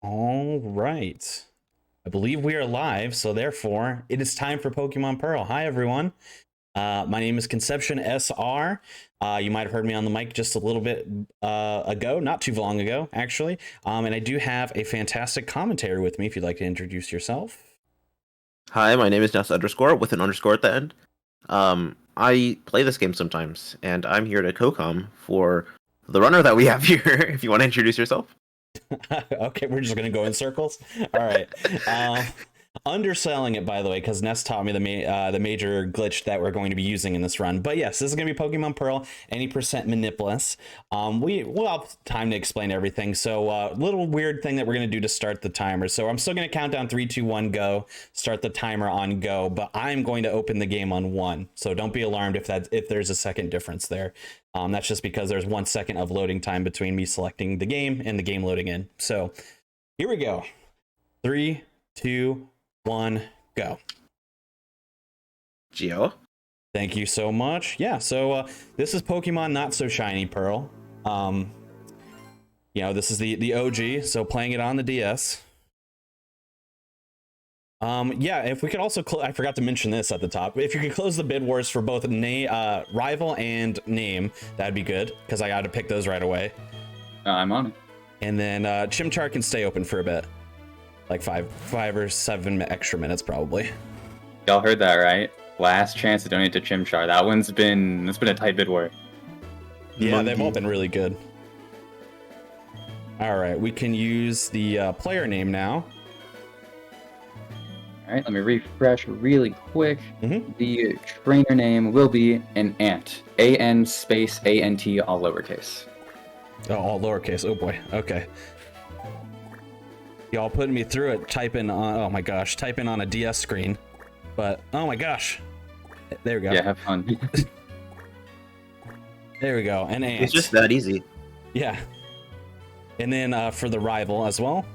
All right. I believe we are live, so therefore it is time for Pokemon Pearl. Hi, everyone. My name is Conception SR. You might have heard me on the mic just a little bit ago, not too long ago, actually. And I do have a fantastic commentary with me if you'd like to introduce yourself. Hi, my name is Ness underscore with an underscore at the end. I play this game sometimes, and I'm here to co-com for the runner that we have here. If you want to introduce yourself. Okay, we're just gonna go in circles. All right. Underselling it, by the way, because Ness taught me the major glitch that we're going to be using in this run. But yes, this is going to be Pokemon Pearl, any percent Manipless. We'll have time to explain everything. So little weird thing that we're going to do to start the timer. So I'm still going to count down 3, 2, 1, go. Start the timer on go, but I'm going to open the game on 1. So don't be alarmed if there's a second difference there. That's just because there's 1 second of loading time between me selecting the game and the game loading in. So here we go. 3, 2, 1, go. Geo. Thank you so much. Yeah, so this is Pokemon Not So Shiny Pearl. This is the OG, so playing it on the DS. If we could also I forgot to mention this at the top. If you could close the bid wars for both rival and name, that'd be good, because I got to pick those right away. I'm on it. And then Chimchar can stay open for a bit. Like five or 7 extra minutes, probably. Y'all heard that, right? Last chance to donate to Chimchar. That's been a tight bid war. Yeah, they've all been really good. All right, we can use the player name now. All right, let me refresh really quick. Mm-hmm. The trainer name will be an Ant. A-N space A-N-T, all lowercase. Oh, all lowercase. Oh boy. Okay. Y'all putting me through it. Type in on a DS screen. But oh my gosh. There we go. Yeah, have fun. There we go. And Ant. It's just that easy. Yeah. And then for the rival as well.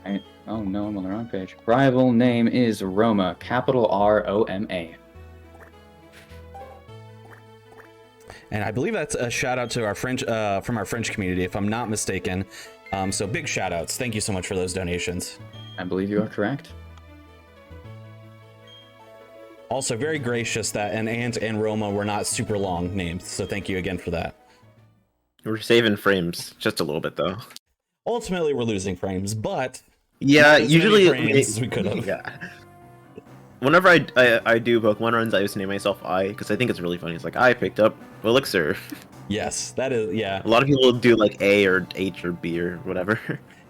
All right. Oh no, I'm on the wrong page. Rival name is Roma, capital R-O-M-A. And I believe that's a shout out to our French from our French community, if I'm not mistaken. So big shout outs. Thank you so much for those donations. I believe you are correct. Also very gracious that an Ant and Roma were not super long names. So thank you again for that. We're saving frames just a little bit though. Ultimately, we're losing frames, but Yeah, not as usually many frames as we could have. Yeah. Whenever I do Pokemon runs, I just name myself I, because I think it's really funny. It's like, I picked up Elixir. Yes, that is, yeah. A lot of people do like A or H or B or whatever.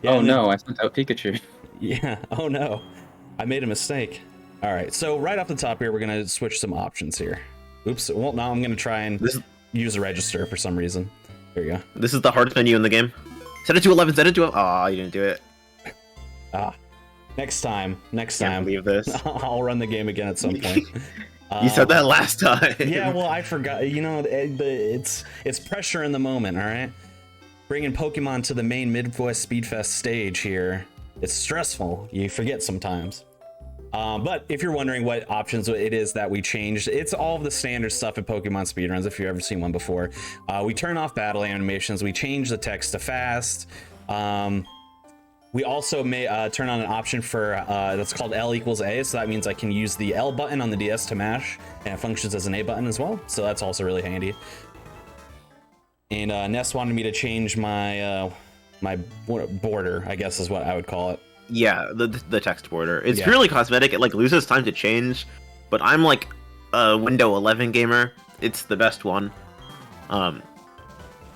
Yeah, Oh no, I sent out Pikachu. Yeah, oh no. I made a mistake. All right, so right off the top here, we're going to switch some options here. Oops, well, now I'm going to try and use a register for some reason. There you go. This is the hardest menu in the game. Set it to 11, set it to... Aw, you didn't do it. Next time. Can't believe this. I'll run the game again at some point. You said that last time. Yeah, well, I forgot. You know, it's pressure in the moment, all right? Bringing Pokemon to the main Midwest Speedfest stage here. It's stressful. You forget sometimes. But if you're wondering what options it is that we changed, it's all of the standard stuff in Pokemon speedruns, if you've ever seen one before. We turn off battle animations. We change the text to fast. We also may turn on an option for that's called L equals A, so that means I can use the L button on the DS to mash, and it functions as an A button as well, so that's also really handy. And Ness wanted me to change my my border, I guess is what I would call it. Yeah, the text border. It's Yeah. purely cosmetic. It like loses time to change, but I'm like a Windows 11 gamer. It's the best one.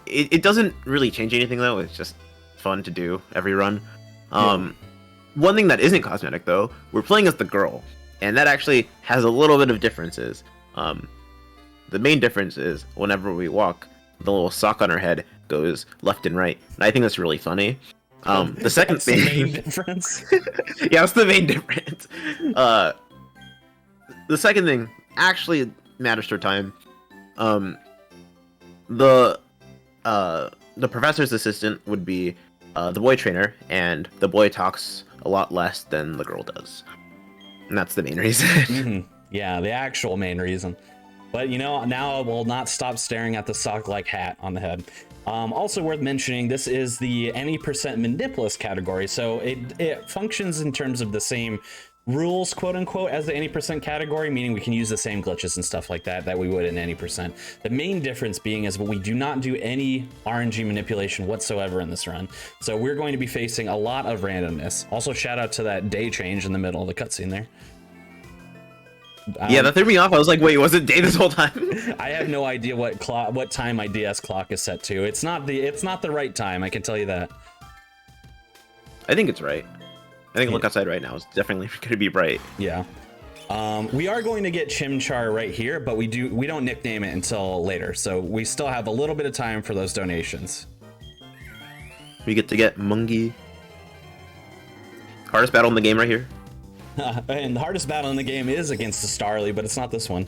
It doesn't really change anything though. It's just fun to do every run. One thing that isn't cosmetic though, we're playing as the girl, and that actually has a little bit of differences. The main difference is whenever we walk, the little sock on her head goes left and right, and I think that's really funny. The second That's thing, the main difference. yeah, that's the main difference. The second thing actually matters for time. The professor's assistant would be the boy trainer, and the boy talks a lot less than the girl does, and that's the main reason. Mm-hmm. Yeah, the actual main reason. But you know, now I will not stop staring at the sock-like hat on the head. Also worth mentioning, this is the any percent manipless category, so it functions in terms of the same rules, quote unquote, as the any percent category, meaning we can use the same glitches and stuff like that we would in any percent. The main difference being is we do not do any RNG manipulation whatsoever in this run, so we're going to be facing a lot of randomness. Also, shout out to that day change in the middle of the cutscene there. Yeah, that threw me off. I was like, wait, was it day this whole time? I have no idea what time my DS clock is set to. It's not the right time, I can tell you that. I think it's right. I think look outside right now. It's definitely going to be bright. Yeah. We are going to get Chimchar right here, but we don't nickname it until later, so we still have a little bit of time for those donations. We get to get Mungie. Hardest battle in the game right here. And the hardest battle in the game is against the Starly, but it's not this one.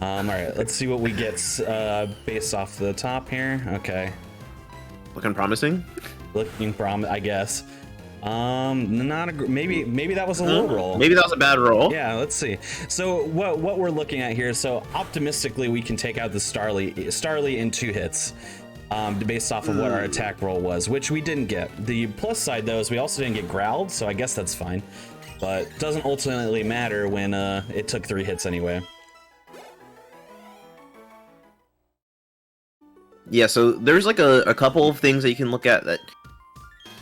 All right, let's see what we get based off the top here. Okay. Looking promising. Looking I guess. Maybe that was a low roll. Maybe that was a bad roll. Yeah, let's see. So what we're looking at here, so optimistically we can take out the Starly in 2 hits. Based off of what our attack roll was, which we didn't get. The plus side though is we also didn't get growled, so I guess that's fine. But doesn't ultimately matter when it took 3 hits anyway. Yeah, so there's like a couple of things that you can look at that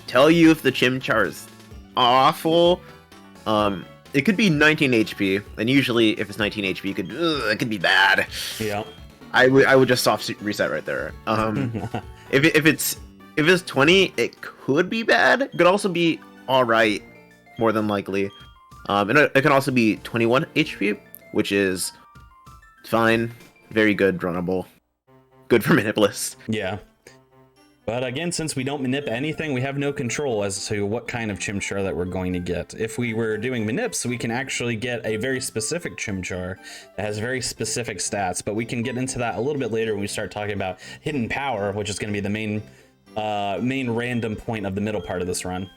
tell you if the Chimchar is awful. It could be 19 HP, and usually if it's 19 HP, it could be bad. Yeah. I would just soft reset right there. If it's 20, it could be bad. It could also be all right, more than likely. And it can also be 21 HP, which is fine, very good, runnable, good for Manipless. Yeah. But again, since we don't manip anything, we have no control as to what kind of Chimchar that we're going to get. If we were doing manips, we can actually get a very specific Chimchar that has very specific stats, but we can get into that a little bit later when we start talking about hidden power, which is going to be the main random point of the middle part of this run.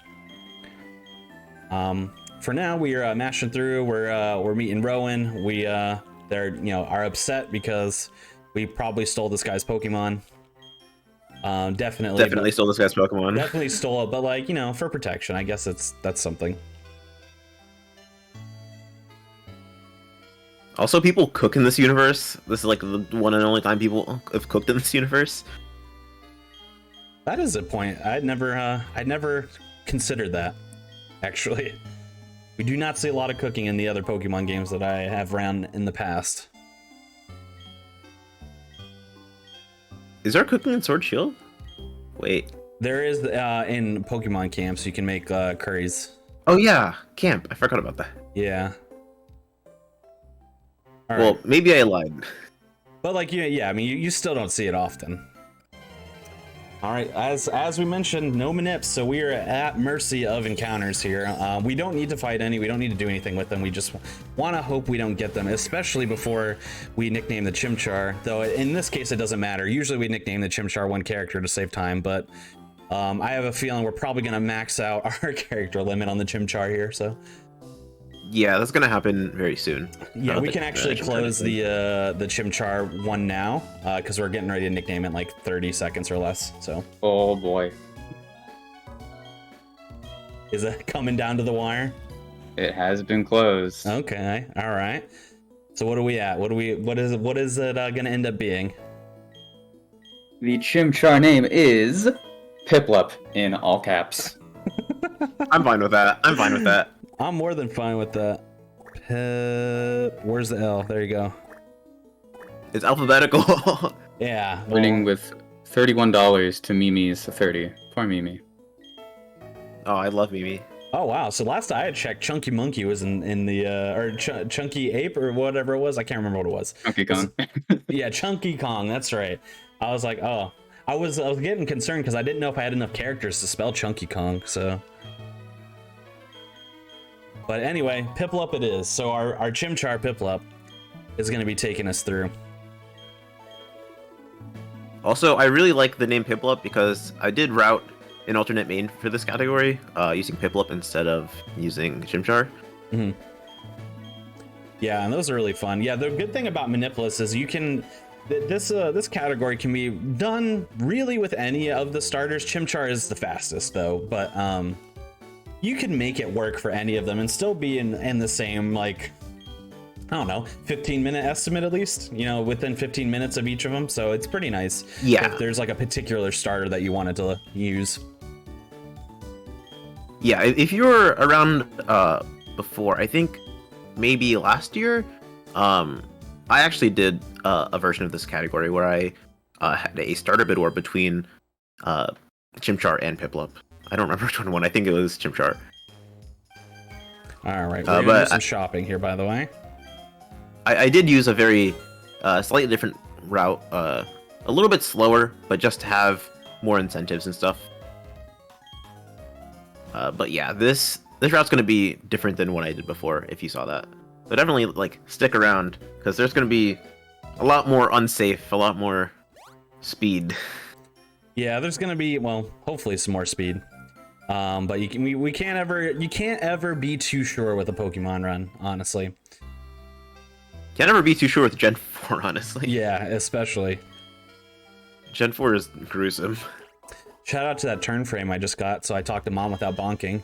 For now, we are mashing through. We're meeting Rowan. They're are upset because we probably stole this guy's Pokemon. Definitely stole this guy's Pokemon. Definitely stole it, but for protection, I guess that's something. Also, people cook in this universe. This is like the one and only time people have cooked in this universe. That is a point. I'd never considered that. Actually, we do not see a lot of cooking in the other Pokemon games that I have ran in the past. Is there cooking in Sword Shield? Wait. There is in Pokemon camps. You can make curries. Oh yeah, camp. I forgot about that. Yeah. All well, right. Maybe I lied. But yeah. I mean, you still don't see it often. All right, as we mentioned, no manips, so we are at mercy of encounters here. We don't need to fight any. We don't need to do anything with them. We just want to hope we don't get them, especially before we nickname the Chimchar. Though in this case, it doesn't matter. Usually we nickname the Chimchar one character to save time, but I have a feeling we're probably going to max out our character limit on the Chimchar here. So yeah, that's gonna happen very soon. Yeah, we can actually close the Chimchar one now because we're getting ready to nickname it in like 30 seconds or less. So. Oh boy. Is it coming down to the wire? It has been closed. Okay. All right. So what are we at? What is it gonna end up being? The Chimchar name is Piplup in all caps. I'm fine with that. I'm more than fine with that. Where's the L? There you go. It's alphabetical. Yeah. Winning with $31 to Mimi's 30. Poor Mimi. Oh, I love Mimi. Oh wow! So last I had checked, Chunky Monkey was in the or Chunky Ape or whatever it was. I can't remember what it was. Chunky Kong. Yeah, Chunky Kong. That's right. I was like, oh, I was getting concerned because I didn't know if I had enough characters to spell Chunky Kong. So. But anyway, Piplup it is. So our Chimchar Piplup is going to be taking us through. Also, I really like the name Piplup because I did route an alternate main for this category, using Piplup instead of using Chimchar. Mm-hmm. Yeah, and those are really fun. Yeah, the good thing about Manipless is you can This category can be done really with any of the starters. Chimchar is the fastest though, but you can make it work for any of them and still be in the same, like, I don't know, 15-minute estimate at least, you know, within 15 minutes of each of them. So it's pretty nice. Yeah. If there's like a particular starter that you wanted to use. Yeah, if you were around before, I think maybe last year, I actually did a version of this category where I had a starter bid war between Chimchar and Piplup. I don't remember which one won. I think it was Chimchar. All right, we're gonna do some shopping here, by the way. I did use a very slightly different route, a little bit slower, but just to have more incentives and stuff. But yeah, this route's gonna be different than what I did before. If you saw that. So definitely, like, stick around, because there's going to be a lot more unsafe, a lot more speed. Yeah, there's going to be, well, hopefully some more speed. But you can't ever be too sure with a Pokemon run, honestly. Can't ever be too sure with Gen 4, honestly. Yeah, especially. Gen 4 is gruesome. Shout out to that turn frame I just got, so I talked to Mom without bonking.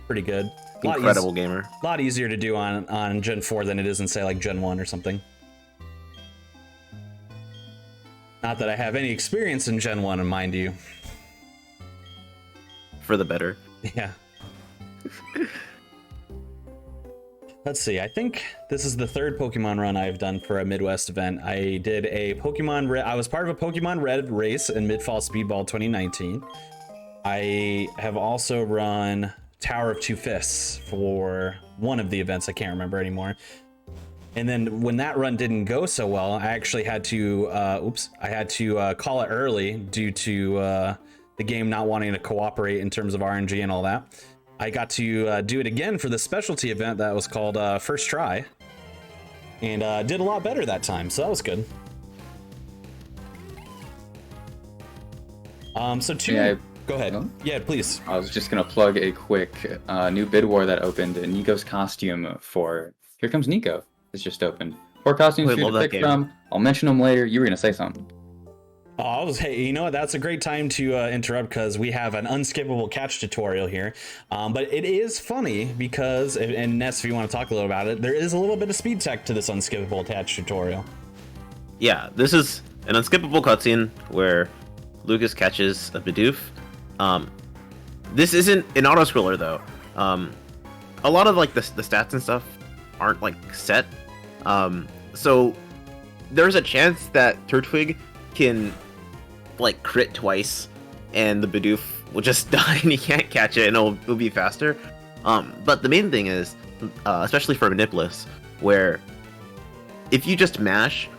Pretty good. Incredible gamer. A lot easier to do on Gen 4 than it is in, say, like Gen 1 or something. Not that I have any experience in Gen 1, mind you. For the better. Yeah. Let's see, I think this is the third Pokemon run I've done for a Midwest event. I did a I was part of a Pokemon Red race in Mid-Fall Speedball 2019. I have also run Tower of Two Fists for one of the events. I can't remember anymore. And then when that run didn't go so well, I actually had to, call it early due to the game not wanting to cooperate in terms of RNG and all that. I got to do it again for the specialty event that was called First Try, and did a lot better that time, so that was good. Go ahead. Oh? Yeah, please. I was just gonna plug a quick new bid war that opened. Nico's costume for Here Comes Nico is just opened. 4 costumes for you to pick from. I'll mention them later. You were gonna say something. Hey, you know what? That's a great time to interrupt because we have an unskippable catch tutorial here. But it is funny because, and Ness, if you want to talk a little about it, there is a little bit of speed tech to this unskippable catch tutorial. Yeah, this is an unskippable cutscene where Lucas catches a Bidoof. This isn't an auto-scroller though. A lot of like the stats and stuff aren't like set. So there's a chance that Turtwig can like crit twice and the Bidoof will just die and he can't catch it and it'll be faster. But the main thing is, especially for Manipless, where if you just mash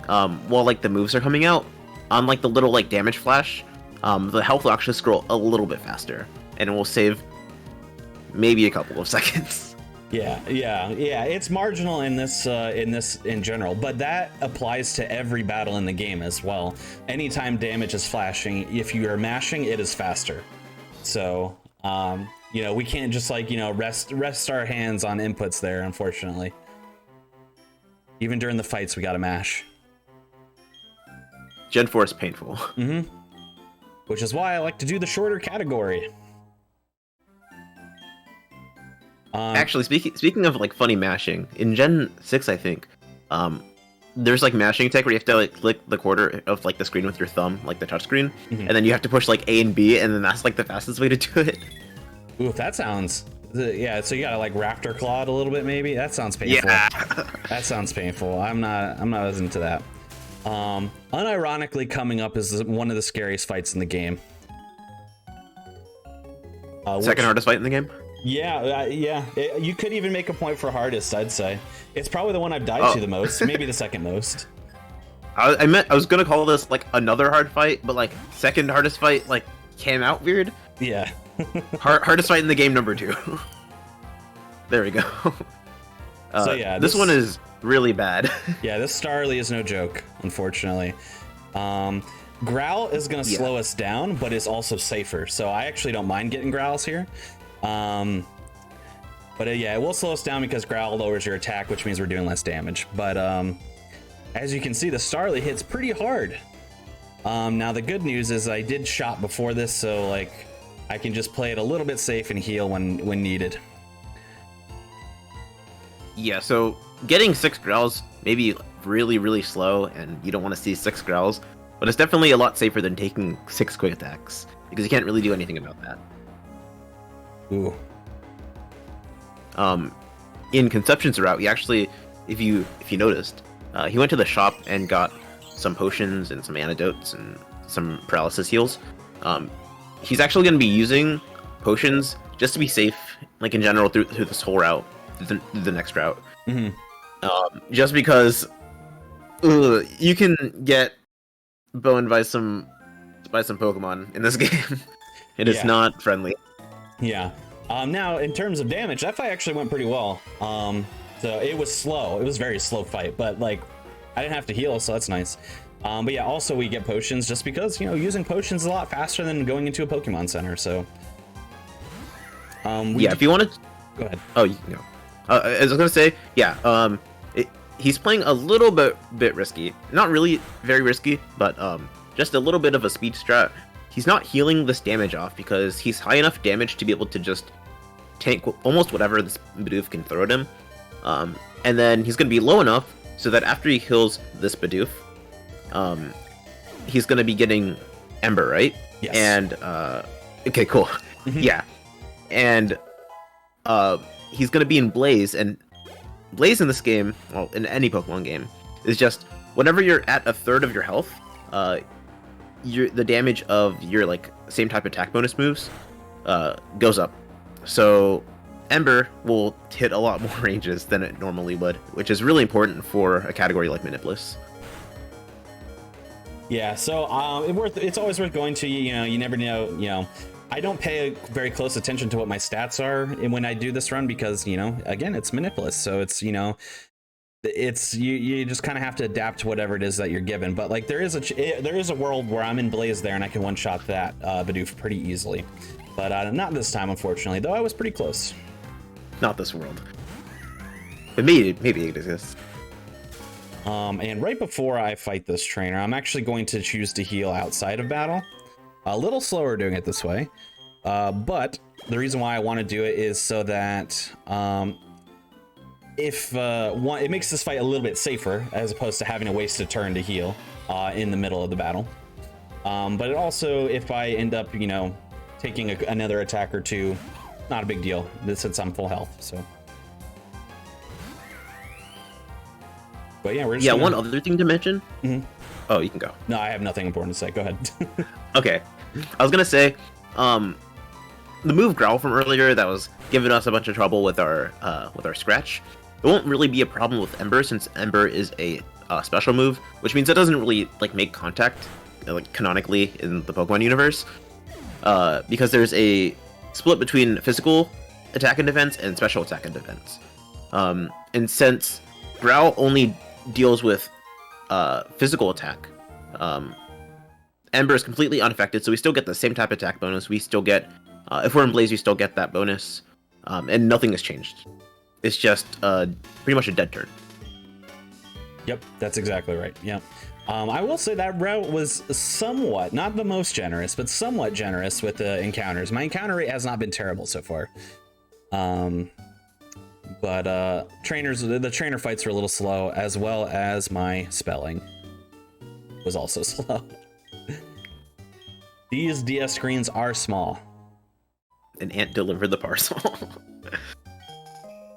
while like the moves are coming out on like the little like damage flash, the health will actually scroll a little bit faster and it will save maybe a couple of seconds. Yeah. It's marginal in this in general, but that applies to every battle in the game as well. Anytime damage is flashing, if you are mashing, it is faster. So, we can't just like, rest our hands on inputs there, unfortunately. Even during the fights, we gotta mash. Gen 4 is painful. Mm-hmm. Which is why I like to do the shorter category. Actually, speaking of like funny mashing, in Gen 6, I think, there's like mashing tech where you have to like click the corner of like the screen with your thumb, like the touch screen, and then you have to push like A and B, and then that's like the fastest way to do it. Ooh, that sounds, yeah. So you gotta like raptor claw it a little bit, maybe. That sounds painful. Yeah, that sounds painful. I'm not listening to that. Unironically, coming up is one of the scariest fights in the game. Second hardest fight in the game. Yeah. You could even make a point for hardest, I'd say. It's probably the one I've died to the most, maybe the second most. I was gonna call this like another hard fight, but like second hardest fight like came out weird. Yeah. Hardest fight in the game number 2. There we go. So yeah, this one is really bad. Yeah, this Starly is no joke, unfortunately. Growl is gonna slow us down, but it's also safer. So I actually don't mind getting Growls here. But yeah, it will slow us down because Growl lowers your attack, which means we're doing less damage. But as you can see, the Starly hits pretty hard. Now the good news is I did shop before this, so like I can just play it a little bit safe and heal when needed. Yeah, so getting 6 growls may be really, really slow, and you don't want to see 6 growls, but it's definitely a lot safer than taking 6 quick attacks, because you can't really do anything about that. Ooh. In Conception's route, he actually, if you noticed, he went to the shop and got some potions and some antidotes and some paralysis heals. He's actually going to be using potions just to be safe, like in general, through this whole route, the next route. Mm-hmm. Just because you can get boned by some Pokemon in this game. It is not friendly. Yeah. Now, in terms of damage, that fight actually went pretty well. So it was slow. It was a very slow fight, but like I didn't have to heal, so that's nice. But yeah, also we get potions just because, you know, using potions is a lot faster than going into a Pokemon Center. So if you want to go ahead. Oh, you can go. I was gonna say, yeah. He's playing a little bit risky. Not really very risky, but just a little bit of a speed strat. He's not healing this damage off because he's high enough damage to be able to just tank almost whatever this Bidoof can throw at him. And then he's going to be low enough so that after he heals this Bidoof, he's going to be getting Ember, right? Yes. And, okay, cool. Yeah. And he's going to be in Blaze, and Blaze in this game, well, in any Pokemon game, is just whenever you're at a third of your health, the damage of your like same type attack bonus moves goes up. So Ember will hit a lot more ranges than it normally would, which is really important for a category like Manipless. Yeah, so it's always worth going to. You know, you never know. You know, I don't pay very close attention to what my stats are when I do this run because, you know, again, it's Manipless, so it's, you know, it's you just kind of have to adapt to whatever it is that you're given. But like there is a world where I'm in Blaze there and I can one shot that Bidoof pretty easily, but not this time, unfortunately. Though I was pretty close. Not this world. But maybe it exists. And right before I fight this trainer, I'm actually going to choose to heal outside of battle. A little slower doing it this way, but the reason why I want to do it is so that it makes this fight a little bit safer as opposed to having to waste a turn to heal in the middle of the battle. But it also, if I end up, you know, taking another attack or two, not a big deal since I'm full health. So, but yeah, we're just one other thing to mention. Mm-hmm. Oh, you can go. No, I have nothing important to say. Go ahead. Okay, I was gonna say, the move Growl from earlier that was giving us a bunch of trouble with our Scratch. It won't really be a problem with Ember since Ember is a special move, which means it doesn't really like make contact like canonically in the Pokemon universe, because there's a split between physical attack and defense and special attack and defense. And since Growl only deals with physical attack, Ember is completely unaffected, so we still get the same type of attack bonus. We still get, if we're in Blaze, we still get that bonus, and nothing has changed. It's just pretty much a dead turn. Yep, that's exactly right. Yep. I will say that route was somewhat, not the most generous, but somewhat generous with the encounters. My encounter rate has not been terrible so far. But the trainer fights were a little slow, as well as my spelling was also slow. These DS screens are small. An ant delivered the parcel.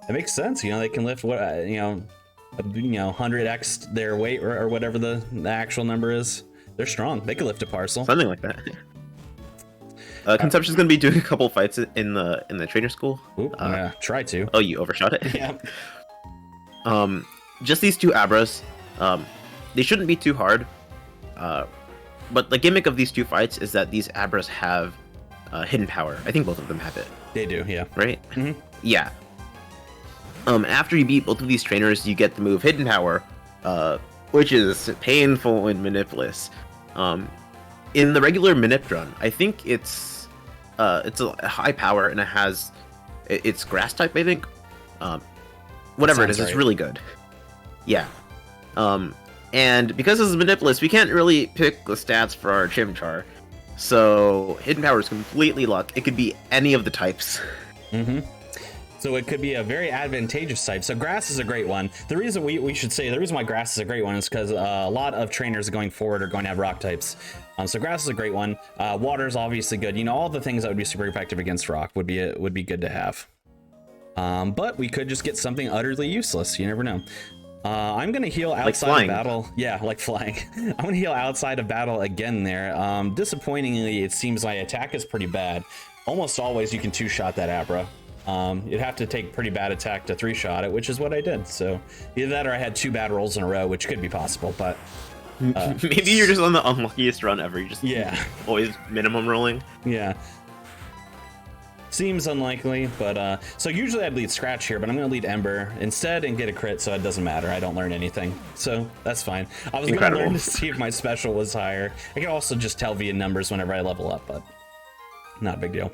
It makes sense, you know, they can lift what 100x their weight or whatever the actual number is. They're strong. They can lift a parcel. Something like that. Conception's gonna be doing a couple fights in the trainer school. Oop, yeah, try to. Oh, you overshot it. Yeah. Just these two Abras. They shouldn't be too hard. But the gimmick of these two fights is that these Abras have hidden power. I think both of them have it. They do, yeah. Right? Mm-hmm. Yeah. After you beat both of these trainers, you get the move Hidden Power, which is painful in Manipless. In the regular Manip run, I think it's a high power and it's Grass type, I think. Whatever it is, right. It's really good. Yeah. And because this is Manipless, we can't really pick the stats for our Chimchar. So Hidden Power is completely luck. It could be any of the types. So it could be a very advantageous type. So Grass is a great one. The reason we should say the reason why Grass is a great one is because a lot of trainers going forward are going to have Rock types. So Grass is a great one. Water is obviously good. You know, all the things that would be super effective against Rock would be good to have. But we could just get something utterly useless. You never know. I'm gonna heal outside of battle. Yeah, like flying. I'm gonna heal outside of battle again there. Disappointingly, it seems my attack is pretty bad. Almost always you can 2-shot that Abra. You'd have to take pretty bad attack to 3-shot it, which is what I did. So either that or I had 2 bad rolls in a row, which could be possible, but... maybe you're just on the unluckiest run ever. You just always minimum rolling. Yeah. Seems unlikely, but so usually I'd lead Scratch here, but I'm gonna lead Ember instead and get a crit, so it doesn't matter. I don't learn anything, so that's fine. I was gonna learn to see if my special was higher. I can also just tell via numbers whenever I level up, but not a big deal.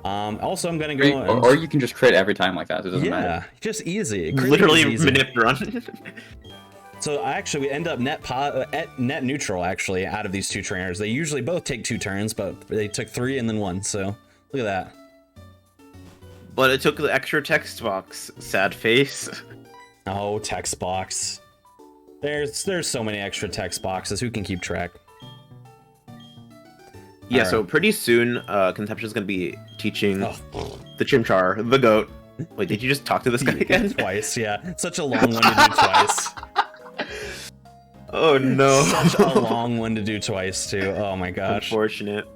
Also, I'm gonna go. Or you can just crit every time like that. It doesn't matter. Yeah, just easy. Literally manip run. So actually, we end up net neutral actually out of these 2 trainers. They usually both take 2 turns, but they took 3 and then 1. So look at that. But it took the extra text box. Sad face. Oh, text box. There's so many extra text boxes. Who can keep track? Yeah, so pretty soon, Conception's gonna be teaching the Chimchar, the goat. Wait, did you just talk to this guy again? Twice, yeah. Such a long one to do twice. Oh no. Such a long one to do twice, too. Oh my gosh. Unfortunate.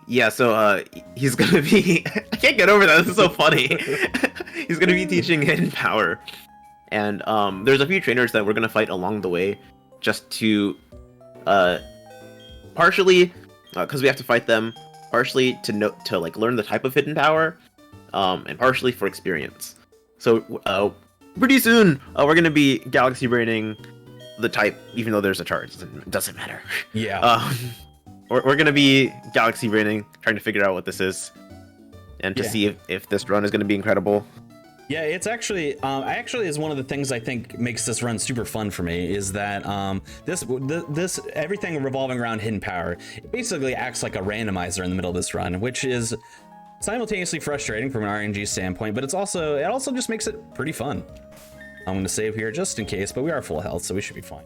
Yeah, so he's gonna be... I can't get over that, this is so funny. He's gonna be teaching Hidden Power. And there's a few trainers that we're gonna fight along the way, just to... partially, because we have to fight them, partially to like learn the type of Hidden Power, and partially for experience. So pretty soon, we're gonna be Galaxy Braining the type, even though there's a chart. It doesn't matter. Yeah. We're gonna be Galaxy Braining, trying to figure out what this is, and to see if this run is gonna be incredible. Yeah, it's actually is one of the things I think makes this run super fun for me is that this everything revolving around Hidden Power, it basically acts like a randomizer in the middle of this run, which is simultaneously frustrating from an RNG standpoint, but it also just makes it pretty fun. I'm gonna save here just in case, but we are full health, so we should be fine.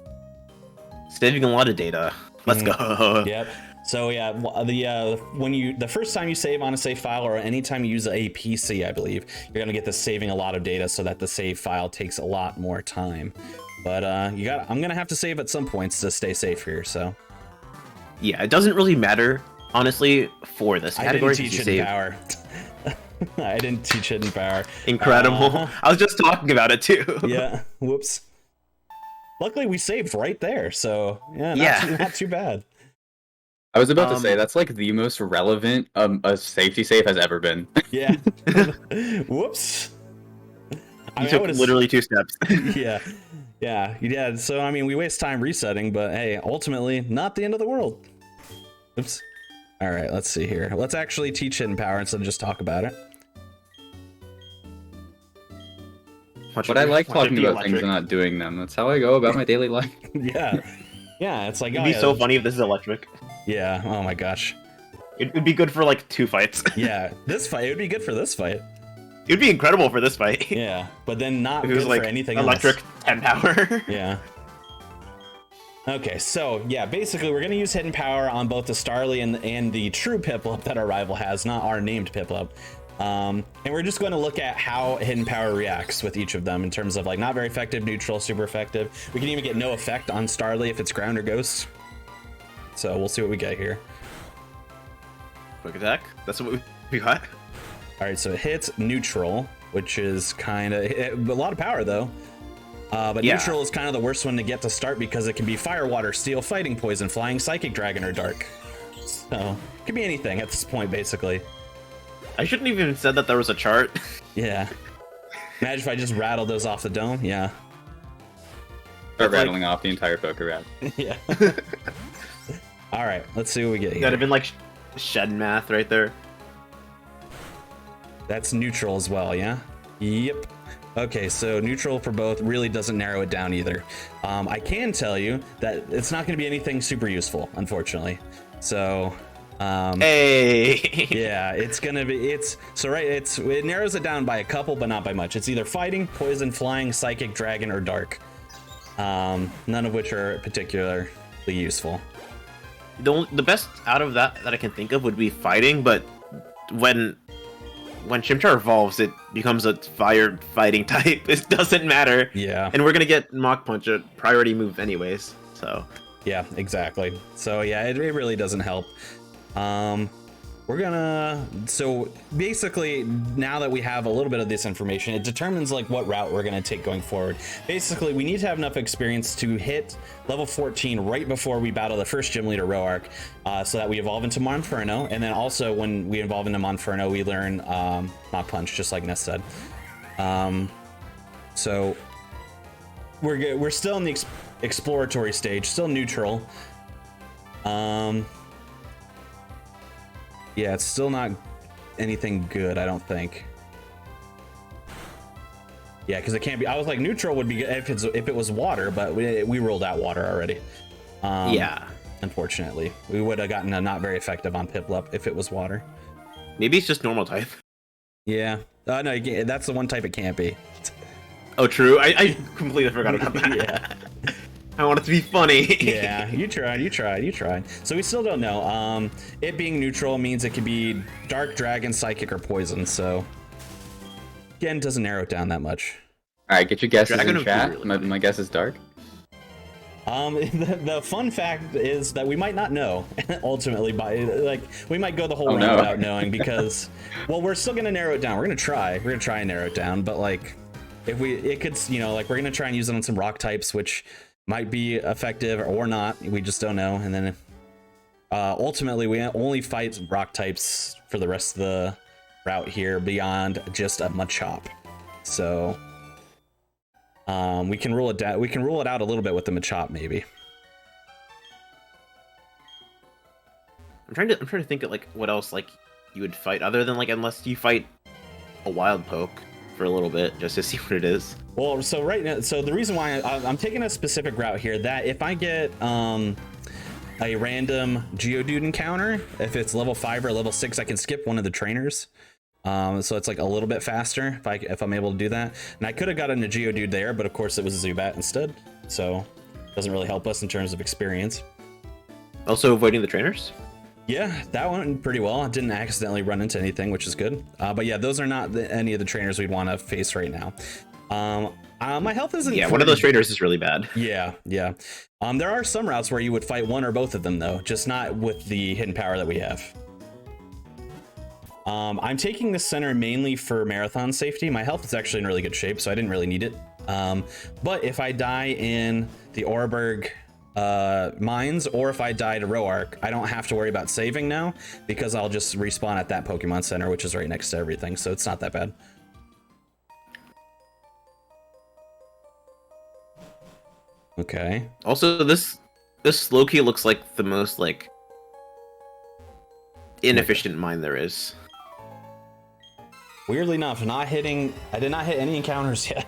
Saving a lot of data. Let's go. Yep. So yeah, the first time you save on a save file, or anytime you use a PC, I believe, you're gonna get this saving a lot of data, so that the save file takes a lot more time. But I'm gonna have to save at some points to stay safe here. So yeah, it doesn't really matter, honestly, for this category. I didn't teach Hidden Power. I didn't teach Hidden Power. Incredible. I was just talking about it too. Yeah. Whoops. Luckily, we saved right there, so not too bad. I was about to say, that's like the most relevant a safety save has ever been. Yeah. Whoops. You took literally 2 steps. Yeah. So, I mean, we waste time resetting, but hey, ultimately, not the end of the world. Oops. All right, let's see here. Let's actually teach Hidden Power instead of just talk about it. But I like talking about things and not doing them. That's how I go about my daily life. Yeah. Yeah, it's like... It'd be so funny if this is electric. Yeah, oh my gosh. It would be good for like 2 fights. Yeah, this fight, it would be good for this fight. It would be incredible for this fight. Yeah, but then not good for anything electric else. 10 power. Yeah. Okay, so yeah, basically we're gonna use Hidden Power on both the Starly and the true Piplup that our rival has, not our named Piplup. And we're just going to look at how Hidden Power reacts with each of them in terms of like not very effective, neutral, super effective. We can even get no effect on Starly if it's ground or ghost. So we'll see what we get here. Quick attack. That's what we got. All right, so it hits neutral, which is kind of a lot of power though. But neutral is kind of the worst one to get to start because it can be fire, water, steel, fighting, poison, flying, psychic dragon, or dark. So it could be anything at this point, basically. I shouldn't even have said that there was a chart. Yeah. Imagine if I just rattled those off the dome. Yeah. Start rattling off the entire poker rap. Yeah. All right, let's see what we get here. That'd have been like shed math right there. That's neutral as well, yeah? Yep. Okay, so neutral for both really doesn't narrow it down either. I can tell you that it's not going to be anything super useful, unfortunately. So, hey, yeah, it's gonna be it narrows it down by a couple, but not by much. It's either fighting, poison, flying, psychic, dragon, or dark. None of which are particularly useful. the best out of that I can think of would be fighting, but when Chimchar evolves, it becomes a fire fighting type. It doesn't matter. Yeah. And we're gonna get Mach Punch, a priority move anyways. So. Yeah, exactly. So yeah, it really doesn't help. So basically, now that we have a little bit of this information, it determines like what route we're gonna take going forward. Basically, we need to have enough experience to hit level 14 right before we battle the first gym leader, Roark, so that we evolve into Monferno, and then also when we evolve into Monferno, we learn Mach Punch, just like Ness said. So we're still in the exploratory stage, still neutral. Yeah, it's still not anything good, I don't think. Yeah, because it can't be. I was like, neutral would be good if it was water, but we ruled out water already. Yeah. Unfortunately, we would have gotten a not very effective on Piplup if it was water. Maybe it's just normal type. Yeah. No, that's the one type it can't be. Oh, true. I completely forgot about that. Yeah. I want it to be funny. Yeah, you tried. So we still don't know. It being neutral means it could be dark, dragon, psychic, or poison. So again, doesn't narrow it down that much. All right, get your guesses Dragon in chat. really My guess is dark. The fun fact is that we might not know ultimately. We might go the whole round no. without knowing because, well, we're still gonna narrow it down. We're gonna try and narrow it down. But like, we're gonna try and use it on some rock types, which might be effective or not. We just don't know. And then ultimately we only fight rock types for the rest of the route here beyond just a Machop. So we can rule it down. We can rule it out a little bit with the Machop, maybe. I'm trying to think of like what else like you would fight other than like unless you fight a wild poke for a little bit just to see what it is. Well, so right now, so the reason why I'm taking a specific route here, that if I get a random Geodude encounter, if it's level 5 or level 6, I can skip one of the trainers. So it's like a little bit faster if I'm able to do that. And I could have gotten a Geodude there, but of course it was a Zubat instead. So it doesn't really help us in terms of experience. Also avoiding the trainers? Yeah, that went pretty well. I didn't accidentally run into anything, which is good. But yeah, those are not any of the trainers we'd want to face right now. My health isn't. Yeah, one of those trainers is really bad. Yeah. There are some routes where you would fight one or both of them, though, just not with the hidden power that we have. I'm taking the center mainly for marathon safety. My health is actually in really good shape, so I didn't really need it. But if I die in the Oreburg mines, or if I die to Roark, I don't have to worry about saving now because I'll just respawn at that Pokemon Center, which is right next to everything, so it's not that bad. Okay. Also, this Slowkey looks like the most like inefficient mine there is. Weirdly enough, I did not hit any encounters yet.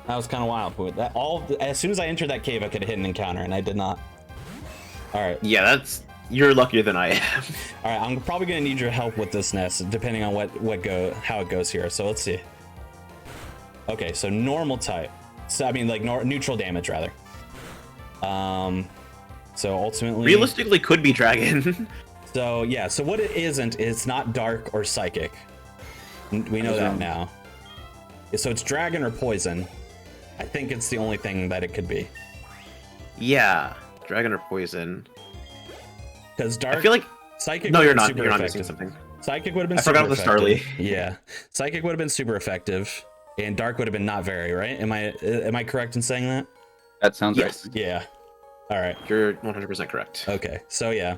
That was kind of wild. As soon as I entered that cave, I could have hit an encounter, and I did not. All right. Yeah, you're luckier than I am. All right, I'm probably gonna need your help with this, Ness, depending on how it goes here. So let's see. Okay, so normal type. So I mean, like neutral damage rather. So ultimately, realistically, could be dragon. So yeah, so what it isn't, it's not dark or psychic. We know that now. So it's dragon or poison. I think it's the only thing that it could be. Yeah, dragon or poison. Because dark. I feel like psychic. No, you're not. You're not missing something. Psychic would have been. I forgot the Starly. Yeah, psychic would have been super effective, and dark would have been not very. Right? Am I correct in saying that? That sounds right. Yeah. All right. You're 100% correct. Okay. So yeah,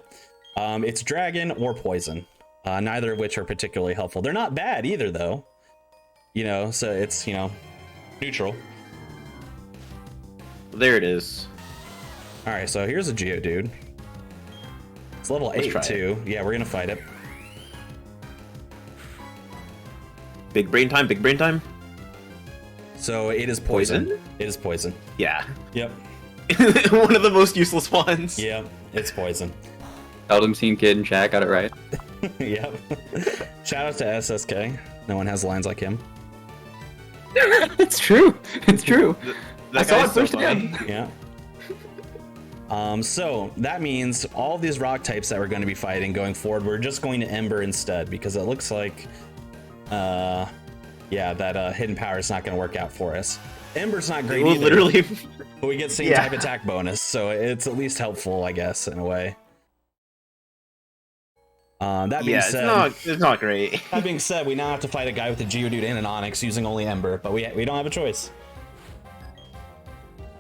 it's dragon or poison. Neither of which are particularly helpful. They're not bad either, though. So it's neutral. There it is. All right. So here's a Geodude. It's level 8 too. Yeah, we're gonna fight it. Big brain time. Big brain time. So it is poison. It is poison. Yeah. Yep. One of the most useless ones. Yep, it's poison. Seldom seen kid in chat got it right. Yep. Shout out to SSK. No one has lines like him. It's true. It's true. I saw it first again. Yeah. So that means all these rock types that we're going to be fighting going forward, we're just going to Ember instead, because it looks like, yeah, that hidden power is not going to work out for us. Ember's not great either, literally, but we get same type attack bonus, so it's at least helpful, I guess, in a way. That being said, it's not great. That being said, we now have to fight a guy with a Geodude and an Onix using only Ember, but we don't have a choice.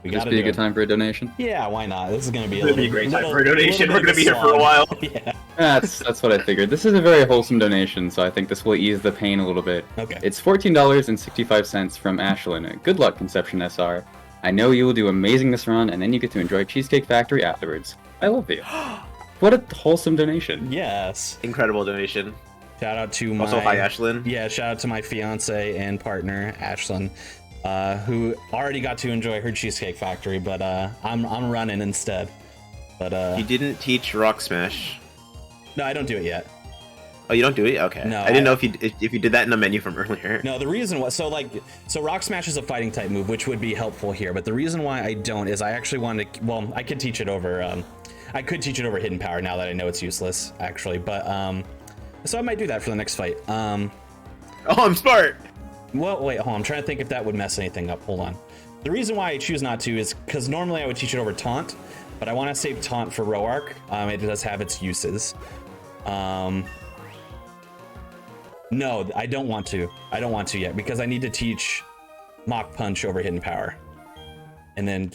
We Just be a good time for a donation. Yeah, why not? This is going to be a great time for a donation. We're going to be here for a while. Yeah. That's what I figured. This is a very wholesome donation, so I think this will ease the pain a little bit. Okay. It's $14.65 from Ashlyn. Good luck, Conception SR. I know you will do amazing this run, and then you get to enjoy Cheesecake Factory afterwards. I love you. What a wholesome donation. Yes. Incredible donation. Shout out to my... Also, hi, Ashlyn. Yeah, shout out to my fiance and partner, Ashlyn, who already got to enjoy her Cheesecake Factory, but I'm running instead. But You didn't teach Rock Smash. No, I don't do it yet. Oh, you don't do it? Okay. No, I didn't know if you did that in the menu from earlier. No, the reason why, so Rock Smash is a fighting type move, which would be helpful here, but the reason why I don't is I actually wanted to, well, I could teach it over, I could teach it over Hidden Power now that I know it's useless, actually, but, so I might do that for the next fight. Oh, I'm smart! Well, wait, hold on, I'm trying to think if that would mess anything up, hold on. The reason why I choose not to is because normally I would teach it over Taunt, but I want to save Taunt for Roark. It does have its uses. No, I don't want to. I don't want to yet because I need to teach Mach Punch over Hidden Power, and then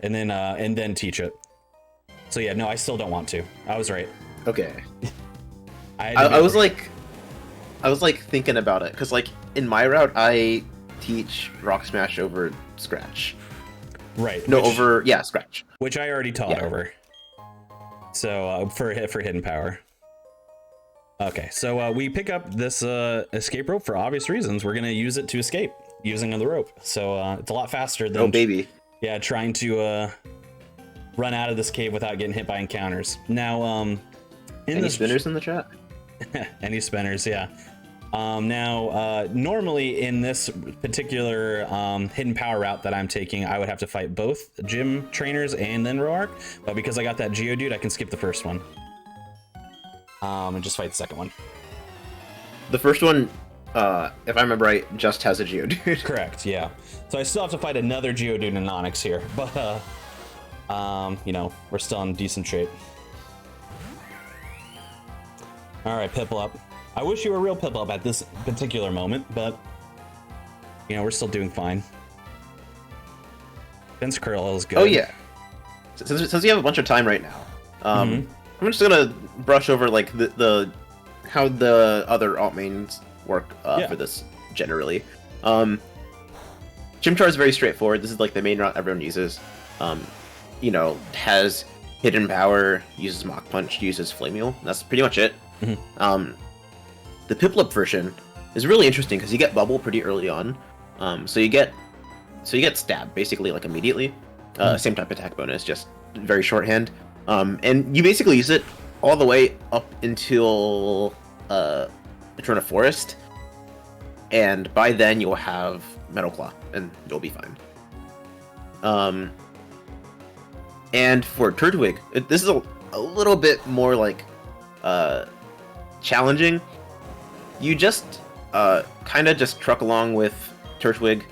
and then teach it. So yeah, no, I still don't want to. I was right. Okay. I was like thinking about it because like in my route I teach Rock Smash over Scratch. Right. No, over Scratch. Which I already taught over. So for Hidden Power. Okay, so we pick up this escape rope for obvious reasons. We're gonna use it to escape using the rope. So it's a lot faster than yeah, trying to run out of this cave without getting hit by encounters. Now, any spinners in the chat? Any spinners, yeah. Now, normally in this particular Hidden Power route that I'm taking, I would have to fight both gym trainers and then Roark, but because I got that Geodude, I can skip the first one. And just fight the second one. The first one, if I remember right, just has a Geodude. Correct, yeah. So I still have to fight another Geodude and Onix here, but, you know, we're still in decent shape. Alright, Piplup. I wish you were real Piplup at this particular moment, but, you know, we're still doing fine. Vince Curl is good. Oh, yeah. Since we have a bunch of time right now, I'm just gonna brush over like the how the other alt mains work for this generally. Chimchar is very straightforward. This is like the main route everyone uses. You know, has Hidden Power, uses Mach Punch, uses Flame Wheel. That's pretty much it. The Piplup version is really interesting because you get Bubble pretty early on. So you get Stab basically like immediately. Same type attack bonus, just very shorthand. And you basically use it all the way up until Eterna Forest, and by then you'll have Metal Claw, and you'll be fine. And for Turtwig, this is a little bit more like challenging. You just kind of just truck along with Turtwig.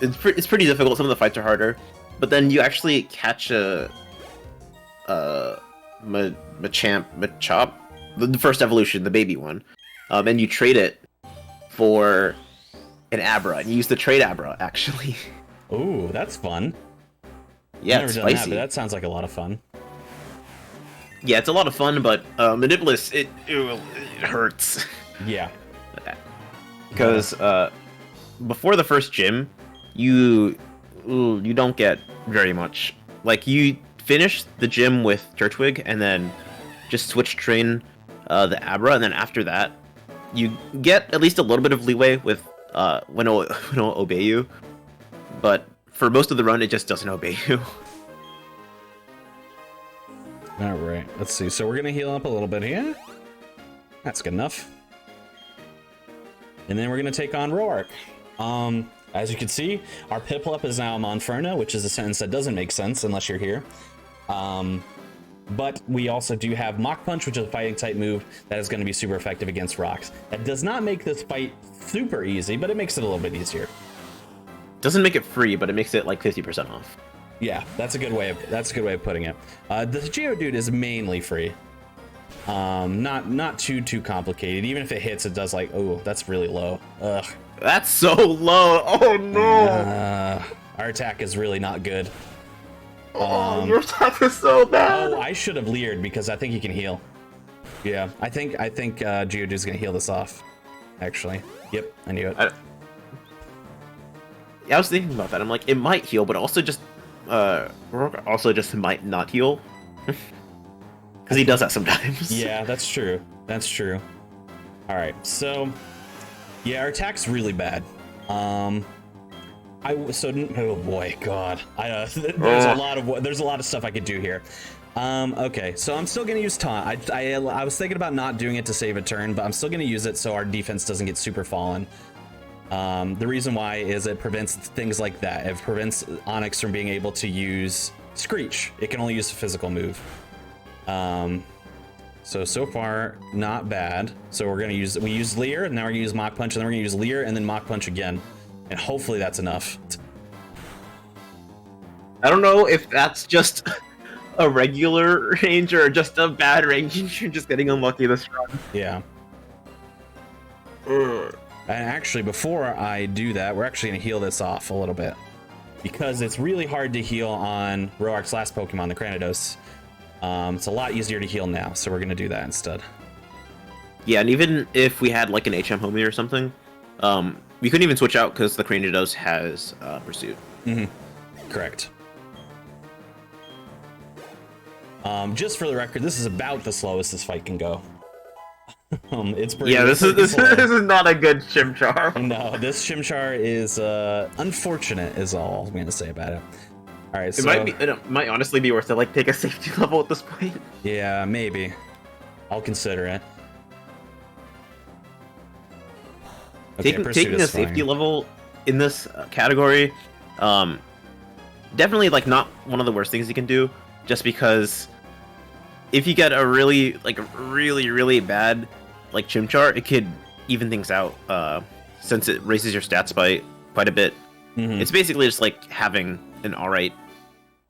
It's pretty difficult. Some of the fights are harder, but then you actually catch a Machop, the first evolution, the baby one, and you trade it for an Abra, and you use the trade Abra actually. Ooh, that's fun. Yeah, I've it's never done spicy. that, but that sounds like a lot of fun. Yeah, it's a lot of fun, but Manipless, it hurts. Yeah. Because before the first gym, you don't get very much. Like, you finish the gym with Turtwig, and then just switch train the Abra, and then after that, you get at least a little bit of leeway with when it'll obey you, but for most of the run, it just doesn't obey you. All right, let's see. So we're gonna heal up a little bit here. That's good enough. And then we're gonna take on Roark. As you can see, our Piplup is now a Monferno, which is a sentence that doesn't make sense unless you're here. But we also do have Mach Punch, which is a fighting type move that is going to be super effective against rocks. That does not make this fight super easy, but it makes it a little bit easier. Doesn't make it free, but it makes it like 50% off. Yeah, that's a good way of putting it. The Geodude is mainly free. Not too complicated. Even if it hits, it does like, oh, that's really low. Ugh. That's so low. Oh no. Our attack is really not good. Oh, your attack is so bad. Oh, I should have leered because I think he can heal. Yeah, I think Geodude's gonna heal this off. Actually, yep, I knew it. Yeah, I was thinking about that. I'm like, it might heal, but also just might not heal. Because he does that sometimes. Yeah, that's true. That's true. All right, so yeah, our attack's really bad. Oh boy, God, there's a lot of stuff I could do here. Okay, so I'm still gonna use taunt. I was thinking about not doing it to save a turn, but I'm still gonna use it so our defense doesn't get super fallen. The reason why is it prevents things like that. It prevents Onix from being able to use Screech. It can only use a physical move. So far not bad. So we use Leer, and now we're gonna use Mach Punch, and then we're gonna use Leer and then Mach Punch again. And hopefully that's enough. I don't know if that's just a regular range or just a bad range. You're just getting unlucky this run. Yeah. And actually, before I do that, we're actually going to heal this off a little bit. Because it's really hard to heal on Roark's last Pokemon, the Cranidos. It's a lot easier to heal now, so we're going to do that instead. Yeah, and even if we had like an HM homie or something, we couldn't even switch out because the Cranidos has Pursuit. Mm-hmm. Correct. Just for the record, this is about the slowest this fight can go. It's pretty. Yeah, this is not a good Chimchar. No, this Chimchar is unfortunate. Is all I'm gonna say about it. All right, so it might honestly be worth to like take a safety level at this point. Yeah, maybe. I'll consider it. Okay, taking a safety level in this category, definitely like not one of the worst things you can do. Just because if you get a really bad like Chimchar, it could even things out since it raises your stats by quite a bit. Mm-hmm. It's basically just like having an alright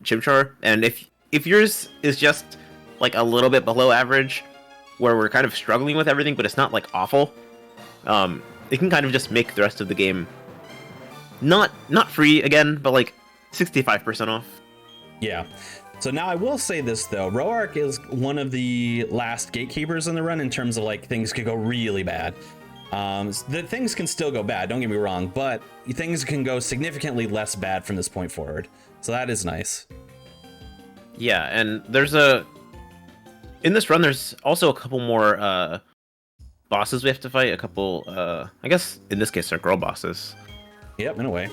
Chimchar, and if yours is just like a little bit below average, where we're kind of struggling with everything, but it's not like awful, it can kind of just make the rest of the game not free again, but like 65% off. Yeah. So now I will say this though, Roark is one of the last gatekeepers in the run in terms of like things could go really bad. The things can still go bad, don't get me wrong, but things can go significantly less bad from this point forward. So that is nice. Yeah, and in this run there's also a couple more bosses we have to fight, a couple I guess in this case they're girl bosses. Yep, in a way.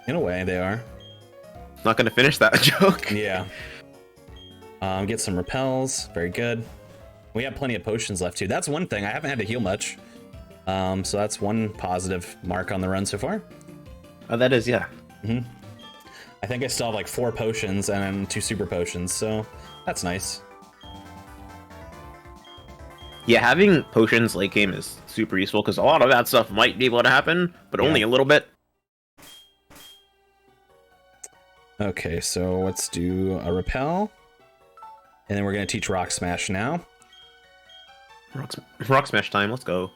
In a way they are. Not gonna finish that joke. Yeah. Get some repels. Very good. We have plenty of potions left too. That's one thing. I haven't had to heal much. So that's one positive mark on the run so far. Oh, that is, yeah. Mm-hmm. I think I still have like 4 potions and then 2 super potions, so that's nice. Yeah, having potions late game is super useful because a lot of that stuff might be able to happen, but only a little bit. Okay, so let's do a repel. And then we're going to teach Rock Smash now. Rock Smash time, let's go.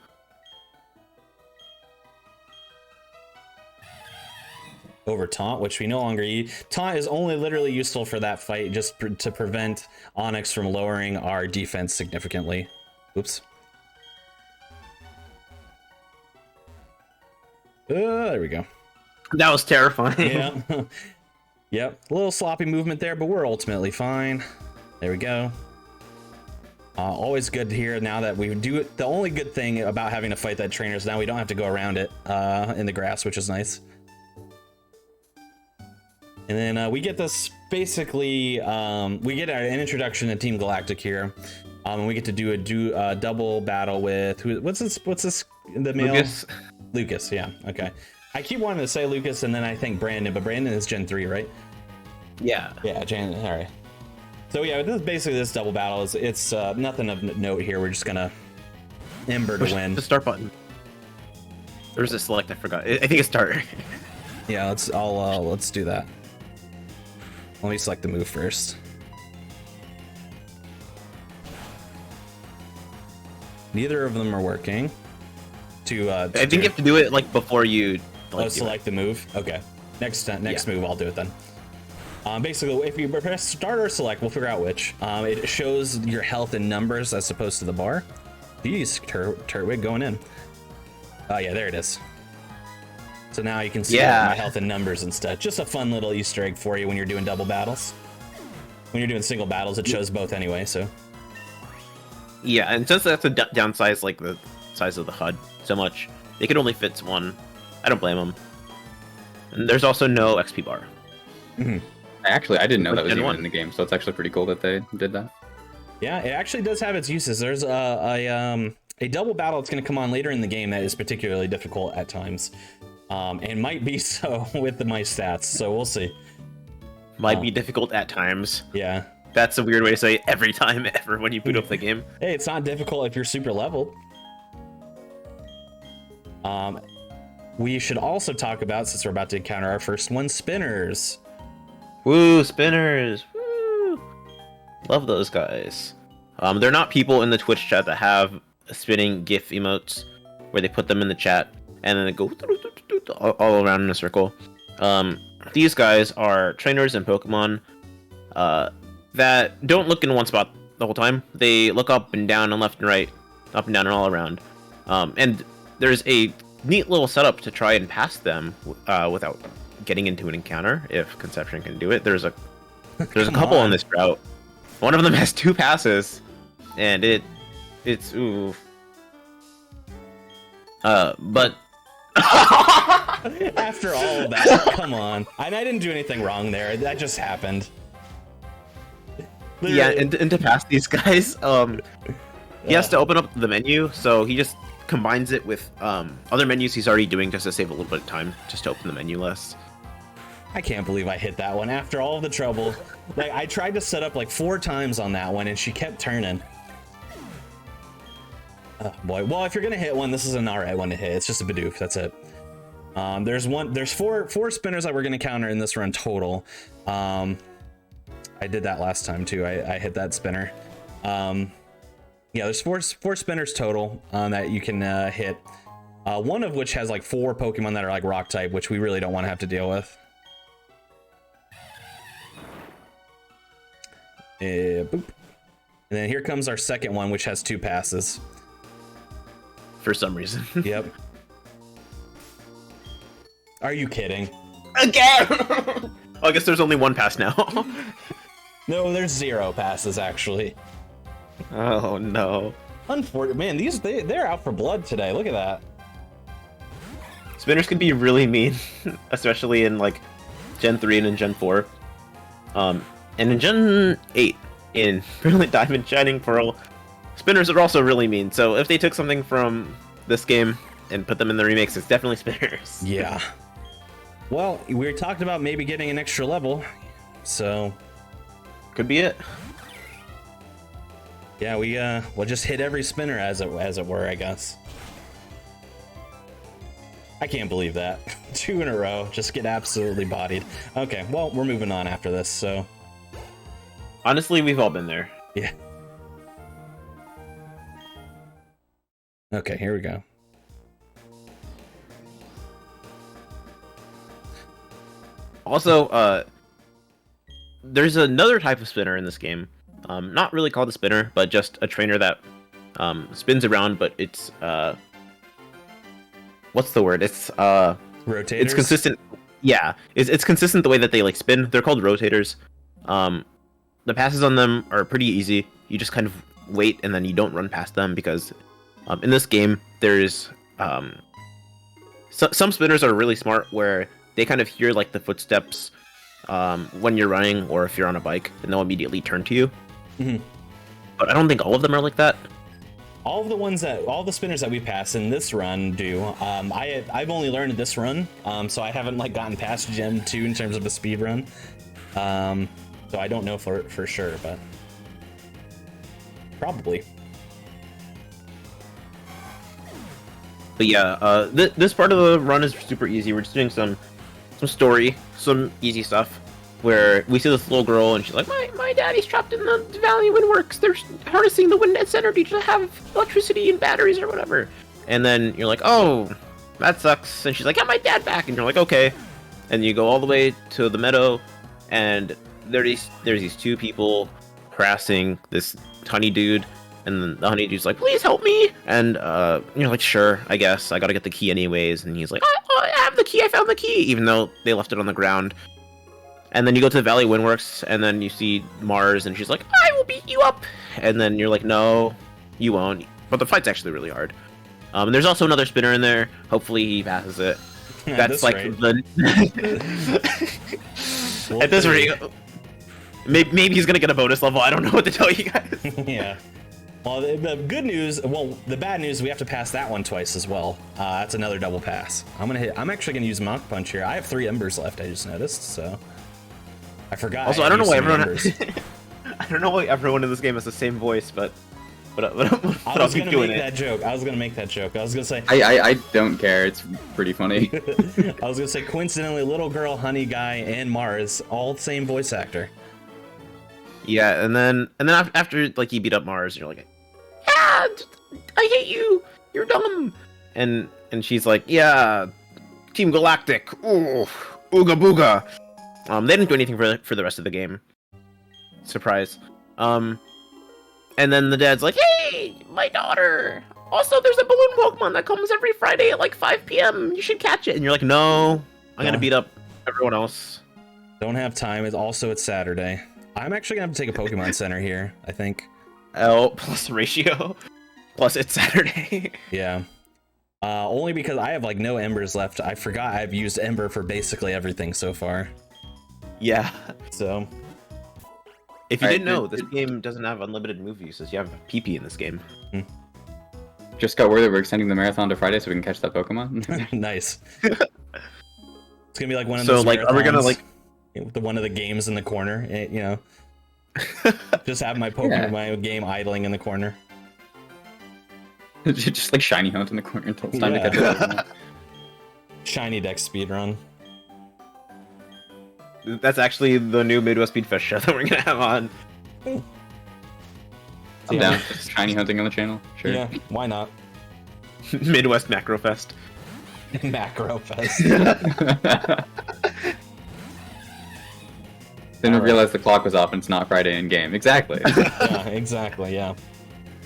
Over Taunt, which we no longer use. Taunt is only literally useful for that fight, just to prevent Onix from lowering our defense significantly. Oops. There we go. That was terrifying. Yeah. Yep, a little sloppy movement there, but we're ultimately fine. There we go. Always good here now that we do it. The only good thing about having to fight that trainer is now we don't have to go around it in the grass, which is nice. And then we get this basically, we get an introduction to Team Galactic here. And we get to do a double battle with what's this the male? Lucas, yeah, okay. I keep wanting to say Lucas and then I think Brandon, but Brandon is Gen 3, right? Yeah. Yeah, all right. So yeah, this is basically this double battle. It's nothing of note here. We're just gonna Ember to win. The start button. There's a select. I forgot. I think it's start. Yeah, let's do that. Let me select the move first. Neither of them are working. I think you have to do it like before you. Select the move. Okay. Next move, I'll do it then. Basically, if you press start or select, we'll figure out which. It shows your health in numbers as opposed to the bar. Jeez, Turtwig going in. Oh yeah, there it is. So now you can see my health in numbers instead. Just a fun little Easter egg for you when you're doing double battles. When you're doing single battles, it shows both anyway, so. Yeah, and since that's a downsize, like the size of the HUD so much, they can only fit one. I don't blame them. And there's also no XP bar. Mm-hmm. Actually, I didn't know that was even in the game, so it's actually pretty cool that they did that. Yeah, it actually does have its uses. There's a double battle that's going to come on later in the game that is particularly difficult at times, and might be so with my stats. So we'll see. Might be difficult at times. Yeah, that's a weird way to say every time ever when you boot up the game. Hey, it's not difficult if you're super leveled. We should also talk about, since we're about to encounter our first one, spinners. Woo, spinners! Woo! Love those guys. They're not people in the Twitch chat that have spinning GIF emotes where they put them in the chat and then they go all around in a circle. These guys are trainers in Pokemon that don't look in one spot the whole time. They look up and down and left and right, up and down and all around. And there's a neat little setup to try and pass them without getting into an encounter, if Conception can do it. There's a couple on this route. One of them has 2 passes, and it's ooh. But after all of that, come on. I didn't do anything wrong there. That just happened. Literally. Yeah, and to pass these guys, he has to open up the menu, so he just combines it with other menus he's already doing just to save a little bit of time, just to open the menu list. I can't believe I hit that one after all the trouble. Like, I tried to set up like 4 times on that one and she kept turning. Oh boy. Well, if you're gonna hit one, this is an alright one to hit. It's just a Bidoof, that's it. There's four spinners that we're gonna counter in this run total. I did that last time too. I hit that spinner. Yeah, there's four spinners total that you can hit. One of which has like 4 Pokemon that are like rock type, which we really don't want to have to deal with. Boop. And then here comes our second one, which has 2 passes. For some reason. Yep. Are you kidding? Again! Oh, I guess there's only 1 pass now. No, there's 0 passes actually. Oh no. Unfortunate, man. They're out for blood today. Look at that. Spinners can be really mean, especially in like Gen 3 and in Gen 4. And in Gen 8, in Brilliant Diamond, Shining Pearl, spinners are also really mean. So if they took something from this game and put them in the remakes, it's definitely spinners. Yeah. Well, we talked about maybe getting an extra level, so could be it. Yeah, we'll just hit every spinner as it were, I guess. I can't believe that. 2 in a row, just get absolutely bodied. Okay, well, we're moving on after this, so. Honestly, we've all been there. Yeah. Okay, here we go. Also, there's another type of spinner in this game. Not really called a spinner, but just a trainer that spins around, but it's what's the word? It's rotators. It's consistent. Yeah, it's consistent the way that they like spin. They're called rotators. The passes on them are pretty easy. You just kind of wait and then you don't run past them because in this game there's some spinners are really smart where they kind of hear like the footsteps when you're running or if you're on a bike, and they'll immediately turn to you. But I don't think all of them are like that. All the spinners that we pass in this run do. I've only learned this run, so I haven't like gotten past Gen 2 in terms of a speed run. So I don't know for sure, but probably. But yeah, this part of the run is super easy. We're just doing some story, some easy stuff, where we see this little girl and she's like, my daddy's trapped in the Valley Windworks. They're harnessing the wind energy to have electricity and batteries or whatever. And then you're like, oh, that sucks. And she's like, get my dad back. And you're like, okay. And you go all the way to the meadow, and there's these two people harassing this honey dude. And then the honey dude's like, please help me. And you're like, sure, I guess. I gotta get the key anyways. And he's like, I have the key. I found the key. Even though they left it on the ground. And then you go to the Valley Windworks, and then you see Mars, and she's like, I will beat you up. And then you're like, no, you won't. But the fight's actually really hard. And there's also another spinner in there. Hopefully he passes it. That's like the... At this rate, maybe he's gonna get a bonus level. I don't know what to tell you guys. Yeah. Well, the good news, the bad news, we have to pass that one twice as well. That's another double pass. I'm actually gonna use Mach Punch here. I have 3 embers left. I just noticed, so I forgot. Also, I don't know why everyone. I don't know why everyone in this game has the same voice, but I was gonna make that joke. I was gonna say. I don't care. It's pretty funny. I was gonna say, coincidentally, little girl, honey guy, and Mars, all the same voice actor. Yeah, and then after like you beat up Mars, you're like, yeah, I hate you. You're dumb. And she's like, yeah, Team Galactic. Ooh, ooga booga. They didn't do anything for the rest of the game. Surprise. And then the dad's like, hey, my daughter. Also, there's a balloon Pokemon that comes every Friday at like 5 p.m. You should catch it. And you're like, no, I'm gonna beat up everyone else. Don't have time. It's Saturday. I'm actually gonna have to take a Pokemon Center here, I think. L plus ratio. Plus it's Saturday. Yeah. Only because I have like no embers left. I forgot I've used Ember for basically everything so far. Yeah. So. If you didn't know, this game doesn't have unlimited move uses. You have PP in this game. Just got word that we're extending the marathon to Friday so we can catch that Pokemon. Nice. It's gonna be like one of those. So like, are we gonna like one of the games in the corner? You know, just have my Pokemon, my game idling in the corner. Just like shiny hunt in the corner until it's time to catch it. Shiny Dex speedrun. That's actually the new Midwest Minifest show that we're gonna have on. I'm down. Just shiny hunting on the channel. Sure. Yeah, why not? Midwest Macrofest. Macrofest. Then we realized the clock was off and it's not Friday in game. Exactly. Yeah, exactly. Yeah.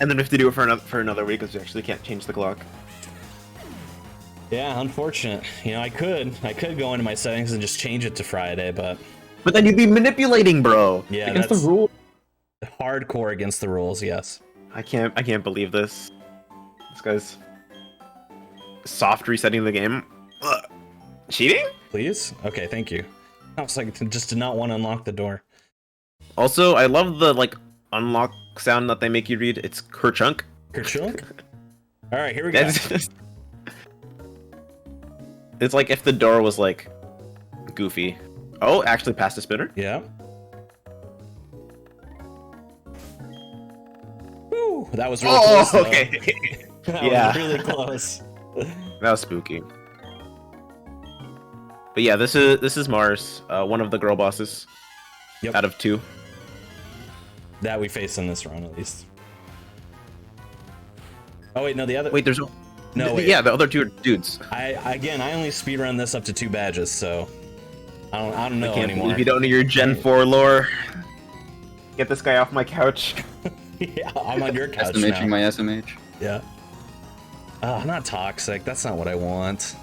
And then we have to do it for another week because we actually can't change the clock. Yeah, unfortunate. You know, I could go into my settings and just change it to Friday, but then you'd be manipulating, bro. Yeah, against that's the rule. Hardcore against the rules. Yes. I can't believe this. This guy's soft resetting the game. Ugh. Cheating? Please? Okay, thank you. I was like, just did not want to unlock the door. Also, I love the like unlock sound that they make you read. It's Kerchunk. Kerchunk? Alright, here we go. It's like if the door was like goofy. Oh, actually passed a spinner? Yeah. Woo, that was really close. Oh, okay. That was really close. That was spooky. But yeah, this is Mars, one of the girl bosses. Yep. Out of 2. That we face in this run, at least. Oh wait, no, the other. Wait, there's no. Wait. Yeah, the other 2 are dudes. I only speedrun this up to 2 badges, so I don't know I can't anymore. believe you don't know your Gen 4 lore. Get this guy off my couch. Yeah, I'm on your couch SMHing now. my SMH. Yeah. Not toxic. That's not what I want.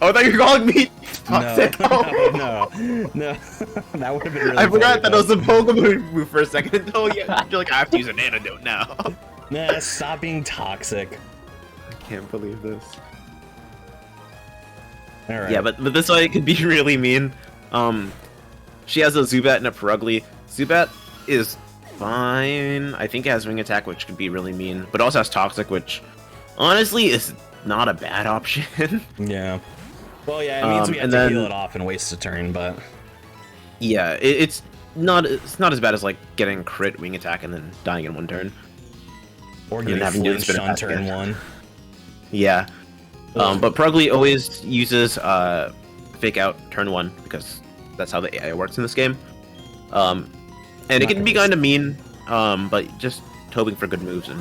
Oh, I thought you were calling me No, toxic. no. That would have been really I forgot funny, that it was a Pokemon move for a second until you're like, I have to use an antidote now. Nah, stop being toxic. I can't believe this. Alright. Yeah, but this way it could be really mean. She has a Zubat and a Perugly. Zubat is fine. I think it has Wing Attack, which could be really mean, but also has Toxic, which honestly is not a bad option. Yeah. Well, yeah, it means we have to heal it off and waste a turn, but yeah, it's not as bad as like getting crit Wing Attack and then dying in one turn, or getting flinched on turn 1. Yeah. But Perugly always uses Fake Out turn 1 because that's how the AI works in this game. And it can be kind of mean, but just hoping for good moves and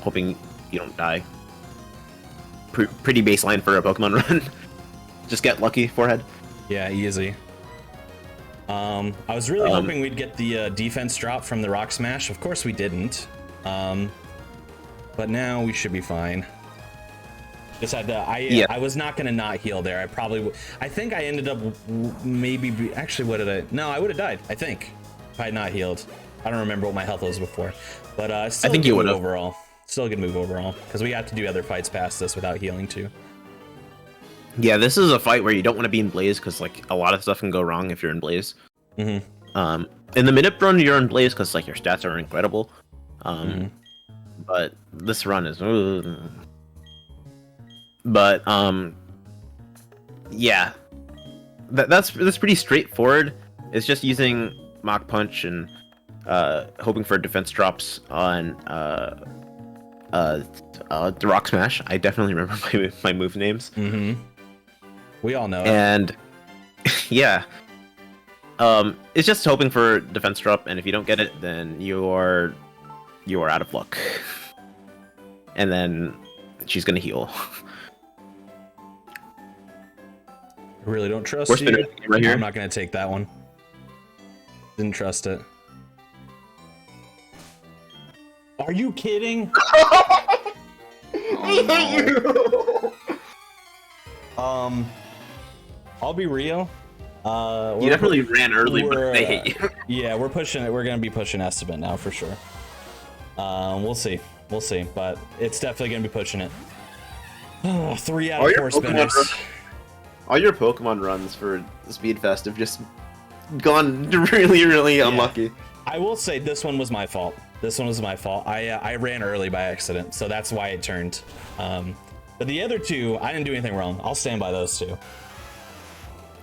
hoping you don't die. Pretty baseline for a Pokemon run. Just get lucky, forehead. Yeah, easy. I was really hoping we'd get the defense drop from the Rock Smash. Of course we didn't. But now we should be fine. Just had to, I was not gonna not heal there. I think I ended up maybe actually no, I would have died, I think, if I had not healed. I don't remember what my health was before, but still I think you would have overall. Still a good move overall because we have to do other fights past this without healing too. Yeah, this is a fight where you don't want to be in Blaze because like a lot of stuff can go wrong if you're in Blaze. In the minute run, you're in Blaze because like your stats are incredible. But this run is. But yeah, that's pretty straightforward. It's just using Mach Punch and hoping for defense drops on the Rock Smash. I definitely remember my move names. We all know it. And yeah, it's just hoping for defense drop, and if you don't get it, then you are out of luck. And then she's gonna heal. I really don't trust you. Right here. I'm not gonna take that one. Didn't trust it. Are you kidding? I hate you. I'll be real. You definitely ran early, but they hate you. Yeah, we're pushing it. We're gonna be pushing Estimate now for sure. We'll see. We'll see, but it's definitely gonna be pushing it. 3 out of 4 spinners. All your Pokemon runs for Speedfest have just gone really unlucky. I will say this one was my fault. This one was my fault. I ran early by accident, so that's why it turned. But the other two, I didn't do anything wrong. I'll stand by those two.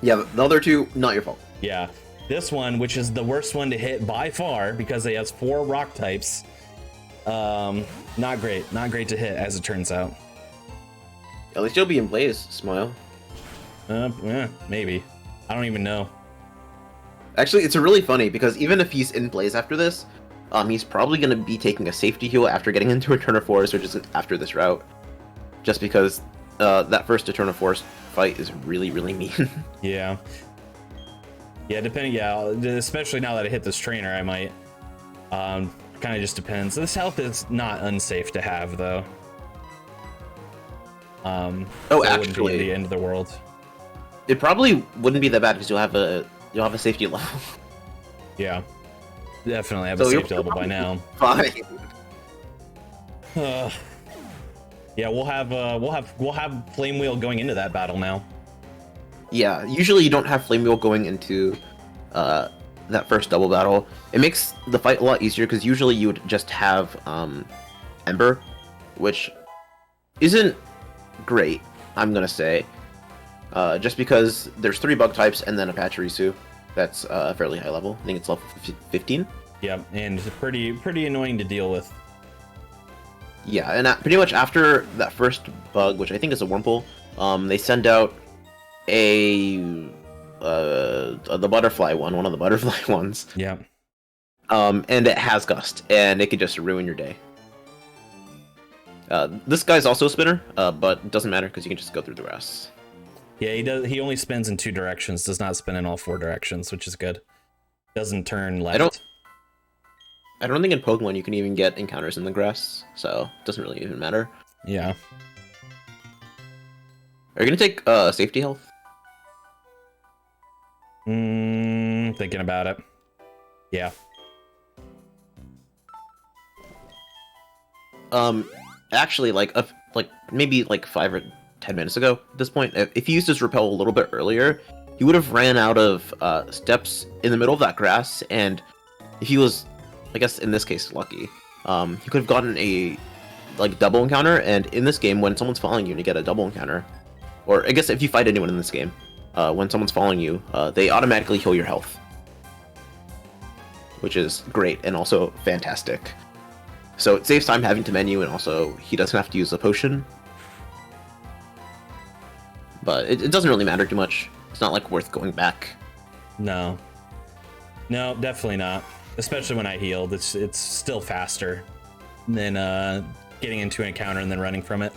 Yeah, the other two, not your fault. Yeah. This one, which is the worst one to hit by far because it has 4 rock types. Not great. Not great to hit, as it turns out. At least you'll be in Blaze, Smile. Yeah, maybe. I don't even know. Actually, it's really funny because even if he's in Blaze after this, he's probably going to be taking a safety heal after getting into Eternal Forest or just after this route. Just because that first Eternal Forest fight is really mean. Yeah. Yeah, especially now that I hit this trainer, I might. Kind of just depends. This health is not unsafe to have, though. Actually, wouldn't be the end of the world. It probably wouldn't be that bad because you'll have a safety level. Yeah, definitely have a safety level by now. Fine. Yeah, we'll have Flame Wheel going into that battle now. Yeah, usually you don't have Flame Wheel going into that first double battle. It makes the fight a lot easier because usually you would just have Ember, which isn't great, I'm gonna say. Just because there's 3 bug types and then a Pachirisu that's fairly high level. I think it's level 15. Yeah, and pretty annoying to deal with. Yeah, and pretty much after that first bug, which I think is a Wurmple, they send out the butterfly one of the butterfly ones. Yeah. And it has Gust, and it could just ruin your day. This guy's also a spinner, but it doesn't matter because you can just go through the grass. Yeah, he does. He only spins in 2 directions. Does not spin in all 4 directions, which is good. Doesn't turn left. I don't think in Pokemon you can even get encounters in the grass, so it doesn't really even matter. Yeah. Are you gonna take safety health? Thinking about it. Yeah. Actually, like maybe like 5 or 10 minutes ago at this point, if he used his repel a little bit earlier, he would have ran out of steps in the middle of that grass, and if he was, I guess in this case, lucky, he could have gotten a like double encounter. And in this game, when someone's following you and you get a double encounter, or I guess if you fight anyone in this game, when someone's following you, they automatically heal your health, which is great and also fantastic. So it saves time having to menu, and also he doesn't have to use a potion. But it doesn't really matter too much. It's not like worth going back. No, definitely not. Especially when I healed, it's still faster than getting into an encounter and then running from it.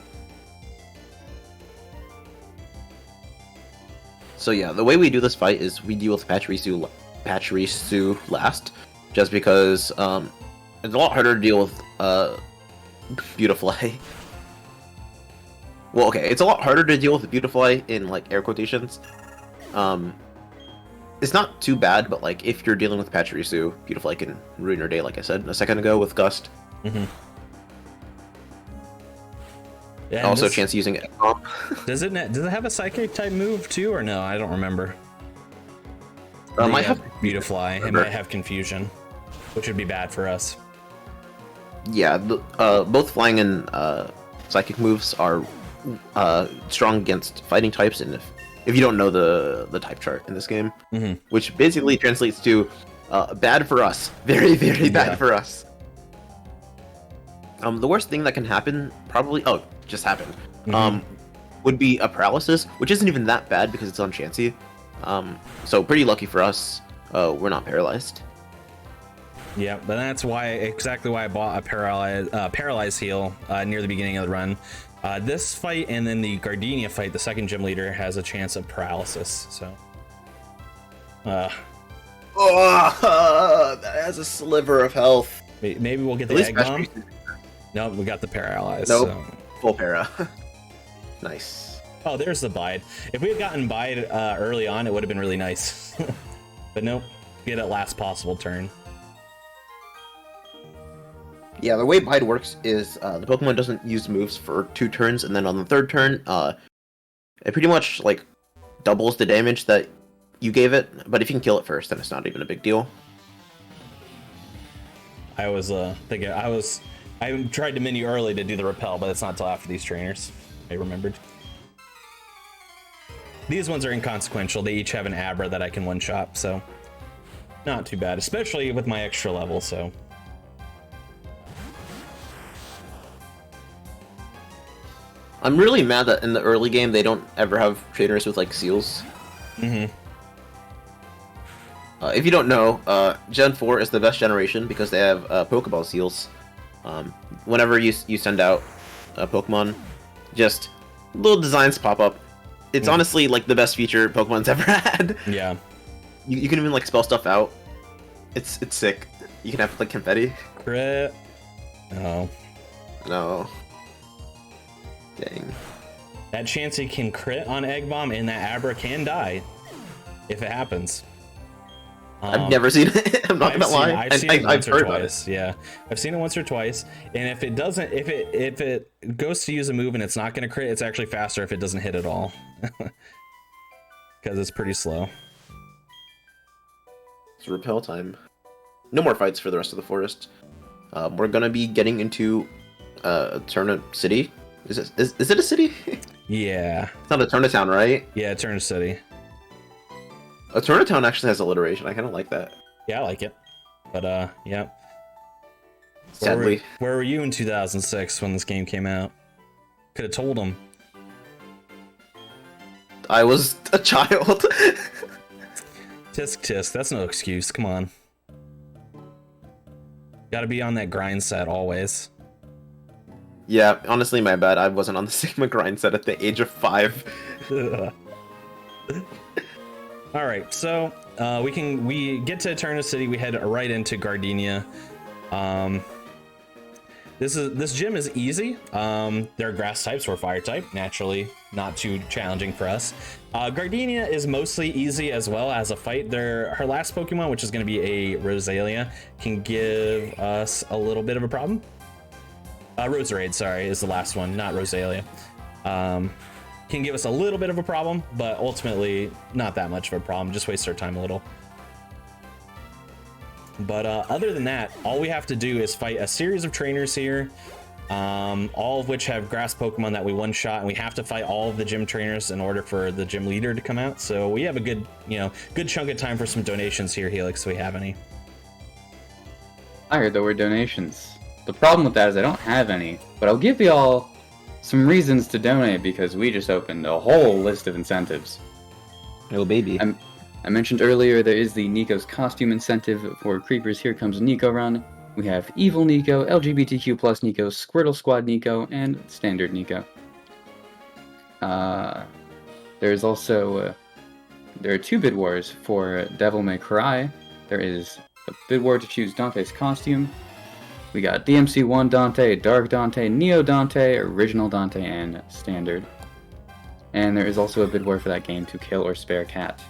So yeah, the way we do this fight is we deal with Pachirisu last, just because it's a lot harder to deal with Beautifly. Well, okay, it's a lot harder to deal with Beautifly in like air quotations. It's not too bad, but like if you're dealing with Pachirisu, Beautifly can ruin your day, like I said a second ago with Gust. Mm-hmm. Yeah, also, chance using it. Does it have a psychic type move too, or no? I don't remember. Might have Beautifly. It might have confusion, which would be bad for us. Yeah, both flying and psychic moves are strong against fighting types, and if you don't know the type chart in this game, which basically translates to bad for us, very bad for us. The worst thing that can happen, probably just happened, would be a paralysis, which isn't even that bad because it's on Chansey. So pretty lucky for us, we're not paralyzed. Yeah, but that's exactly why I bought a paralyze heal near the beginning of the run. This fight and then the Gardenia fight, the second gym leader has a chance of paralysis. So, that has a sliver of health. Maybe we'll get the egg bomb. Nope, we got the paralyze. Nope, so. Full para. Nice. Oh, there's the bide. If we had gotten bide early on, it would have been really nice. But nope, get it last possible turn. Yeah, the way Bide works is the Pokemon doesn't use moves for 2 turns, and then on the 3rd turn, it pretty much like doubles the damage that you gave it. But if you can kill it first, then it's not even a big deal. I was thinking I tried to menu early to do the repel, but it's not till after these trainers. I remembered. These ones are inconsequential. They each have an Abra that I can one-shot, so not too bad, especially with my extra level. So. I'm really mad that in the early game they don't ever have trainers with like seals. If you don't know, Gen 4 is the best generation because they have Pokeball seals. Whenever you send out a Pokemon, just little designs pop up. It's honestly like the best feature Pokemon's ever had. Yeah. You can even like spell stuff out. It's sick. You can have like confetti. Crit. Oh. No. Dang. That Chansey can crit on Egg Bomb, and that Abra can die if it happens. I've never seen it. I'm not gonna lie. I've seen it once or twice. Yeah, I've seen it once or twice. And if it doesn't, if it goes to use a move and it's not gonna crit, it's actually faster if it doesn't hit at all, because it's pretty slow. It's repel time. No more fights for the rest of the forest. We're gonna be getting into Eterna City. Is it a city? Yeah. It's not Eterna Town, right? Yeah, Eterna City. Eterna Town actually has alliteration. I kind of like that. Yeah, I like it. But yeah. Sadly. Where were you in 2006 when this game came out? Could have told him. I was a child. Tisk tisk, that's no excuse. Come on. Gotta be on that grind set always. Yeah, honestly, my bad. I wasn't on the Sigma grind set at the age of 5. All right, so we get to Eterna City. We head right into Gardenia. This gym is easy. They're grass types, we're fire type, naturally not too challenging for us. Gardenia is mostly easy as well as a fight. Her last Pokemon, which is going to be a Rosalia, can give us a little bit of a problem. Roserade, sorry, is the last one, not Rosalia. Can give us a little bit of a problem, but ultimately not that much of a problem. Just waste our time a little. But other than that, all we have to do is fight a series of trainers here, all of which have grass Pokemon that we one-shot, and we have to fight all of the gym trainers in order for the gym leader to come out. So we have a good, good chunk of time for some donations here, Helix, if we have any. I heard the word donations. The problem with that is I don't have any, but I'll give y'all some reasons to donate because we just opened a whole list of incentives. Oh, baby. I mentioned earlier there is the Nico's costume incentive for Creeper's Here Comes Nico run. We have Evil Nico, LGBTQ plus Nico, Squirtle Squad Nico, and Standard Nico. There's also there are 2 bid wars for Devil May Cry. There is a bid war to choose Dante's costume. We got DMC1 Dante, Dark Dante, Neo Dante, Original Dante, and Standard. And there is also a bid war for that game to kill or spare cat.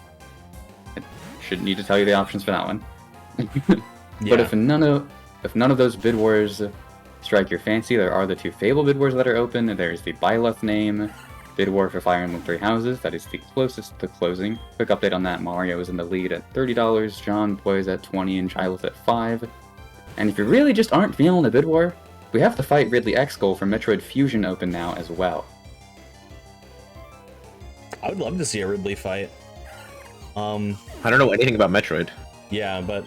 Shouldn't need to tell you the options for that one. But if none of those bid wars strike your fancy, there are the 2 Fable bid wars that are open. There's the Byleth name bid war for Fire Emblem 3 Houses. That is the closest to closing. Quick update on that: Mario is in the lead at $30, John Boy's at $20, and Chileth at $5. And if you really just aren't feeling a bid war, we have to fight Ridley X-Skull for Metroid Fusion open now as well. I would love to see a Ridley fight. I don't know anything about Metroid. Yeah, but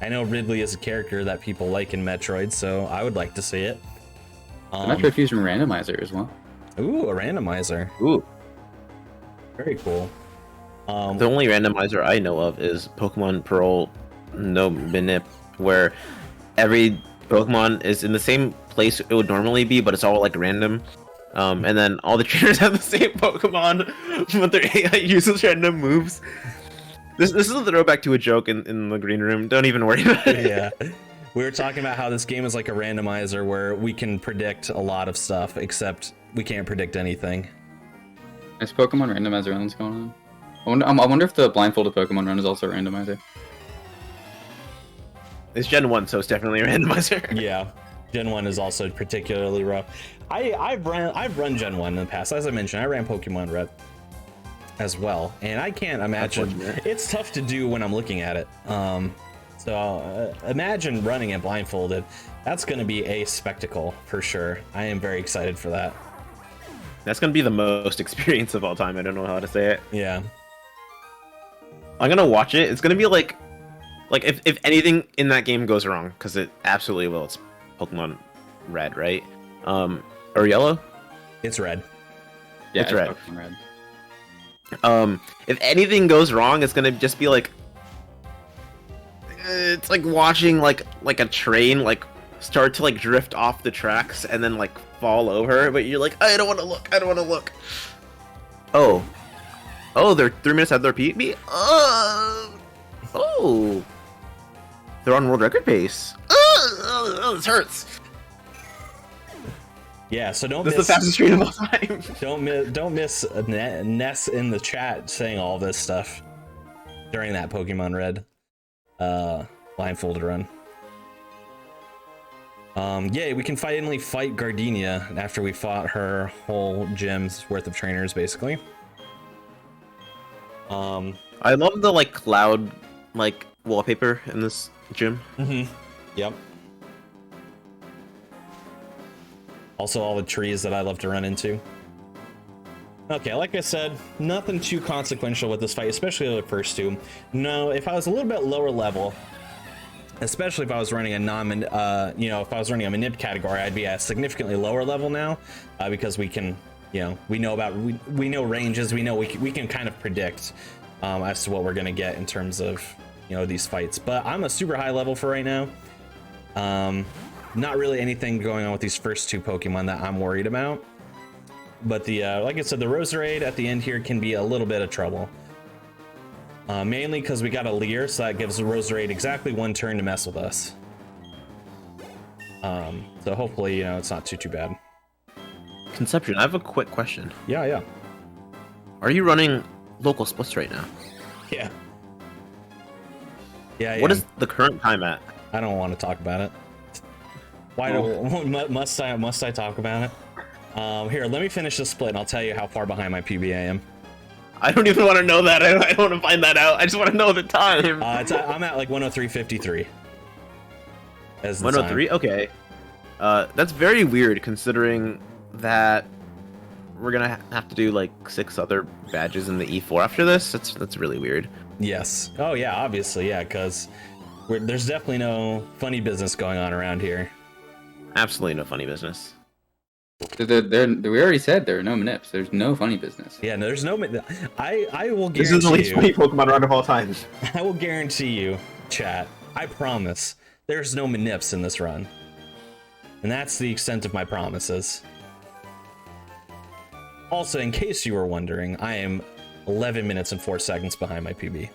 I know Ridley is a character that people like in Metroid, so I would like to see it. The Metroid Fusion randomizer as well. Ooh, a randomizer. Ooh. Very cool. The only randomizer I know of is Pokemon Pearl No Manip, where every Pokemon is in the same place it would normally be, but it's all like random. And then all the trainers have the same Pokemon, but their AI uses random moves. This is a throwback to a joke in the green room. Don't even worry about it. Yeah. We were talking about how this game is like a randomizer where we can predict a lot of stuff, except we can't predict anything. Is Pokemon randomizer runs going on? I wonder if the blindfolded Pokemon run is also a randomizer. It's Gen 1, so it's definitely a randomizer. Yeah. Gen 1 is also particularly rough. I've run Gen 1 in the past. As I mentioned, I ran Pokemon Red as well, and I can't imagine. It's tough to do when I'm looking at it. So imagine running it blindfolded. That's going to be a spectacle for sure. I am very excited for that. That's going to be the most experience of all time. I don't know how to say it. Yeah. I'm going to watch it. It's going to be like if anything in that game goes wrong, because it absolutely will. It's Pokemon Red, right? Or Yellow? It's Red. Yeah, it's Red. Pokemon Red. If anything goes wrong, it's gonna just be like it's like watching like a train like start to like drift off the tracks and then like fall over, but you're like, I don't want to look. Oh, they're 3 minutes out of their PB. Oh, they're on world record pace. This hurts. Yeah, so don't miss. This is the fastest train of all time. Don't miss Ness in the chat saying all this stuff during that Pokemon Red blindfolded run. Yeah, we can finally fight Gardenia after we fought her whole gym's worth of trainers, basically. I love the like cloud like wallpaper in this gym. Yep. Also, all the trees that I love to run into. Okay, like I said, nothing too consequential with this fight, especially the first 2. No, if I was a little bit lower level, especially if I was running a if I was running a manip category, I'd be at a significantly lower level now, because we can, we know ranges, we can kind of predict as to what we're gonna get in terms of, these fights. But I'm a super high level for right now. Not really anything going on with these first 2 Pokemon that I'm worried about. But like I said, the Roserade at the end here can be a little bit of trouble. Mainly because we got a Leer, so that gives the Roserade exactly 1 turn to mess with us. So hopefully, it's not too bad. Conception, I have a quick question. Yeah. Are you running local splits right now? Yeah. Yeah. What is the current time at? I don't want to talk about it. Why must I talk about it? Here, let me finish the split and I'll tell you how far behind my PB I am. I don't even want to know that. I don't want to find that out. I just want to know the time. I'm at like 103.53. 103? Okay. That's very weird considering that we're gonna have to do like 6 other badges in the E4 after this. That's really weird. Yes. Oh yeah, obviously, yeah, because there's definitely no funny business going on around here. Absolutely no funny business. We already said there are no manips. There's no funny business. Yeah, no, there's no. I will guarantee This is the least funny Pokemon run of all time. I will guarantee you, chat. I promise. There's no manips in this run, and that's the extent of my promises. Also, in case you were wondering, I am 11 minutes and 4 seconds behind my PB.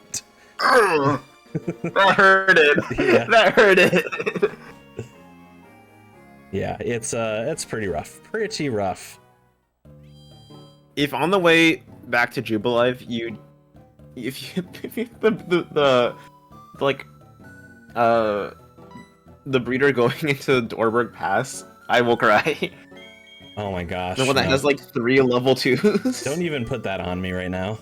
That hurt it. Yeah. That hurt it. Yeah, it's pretty rough. Pretty rough. If on the way back to Jubilife, the breeder going into Dorburg Pass, I will cry. Oh my gosh. The one that has like 3 level 2s. Don't even put that on me right now.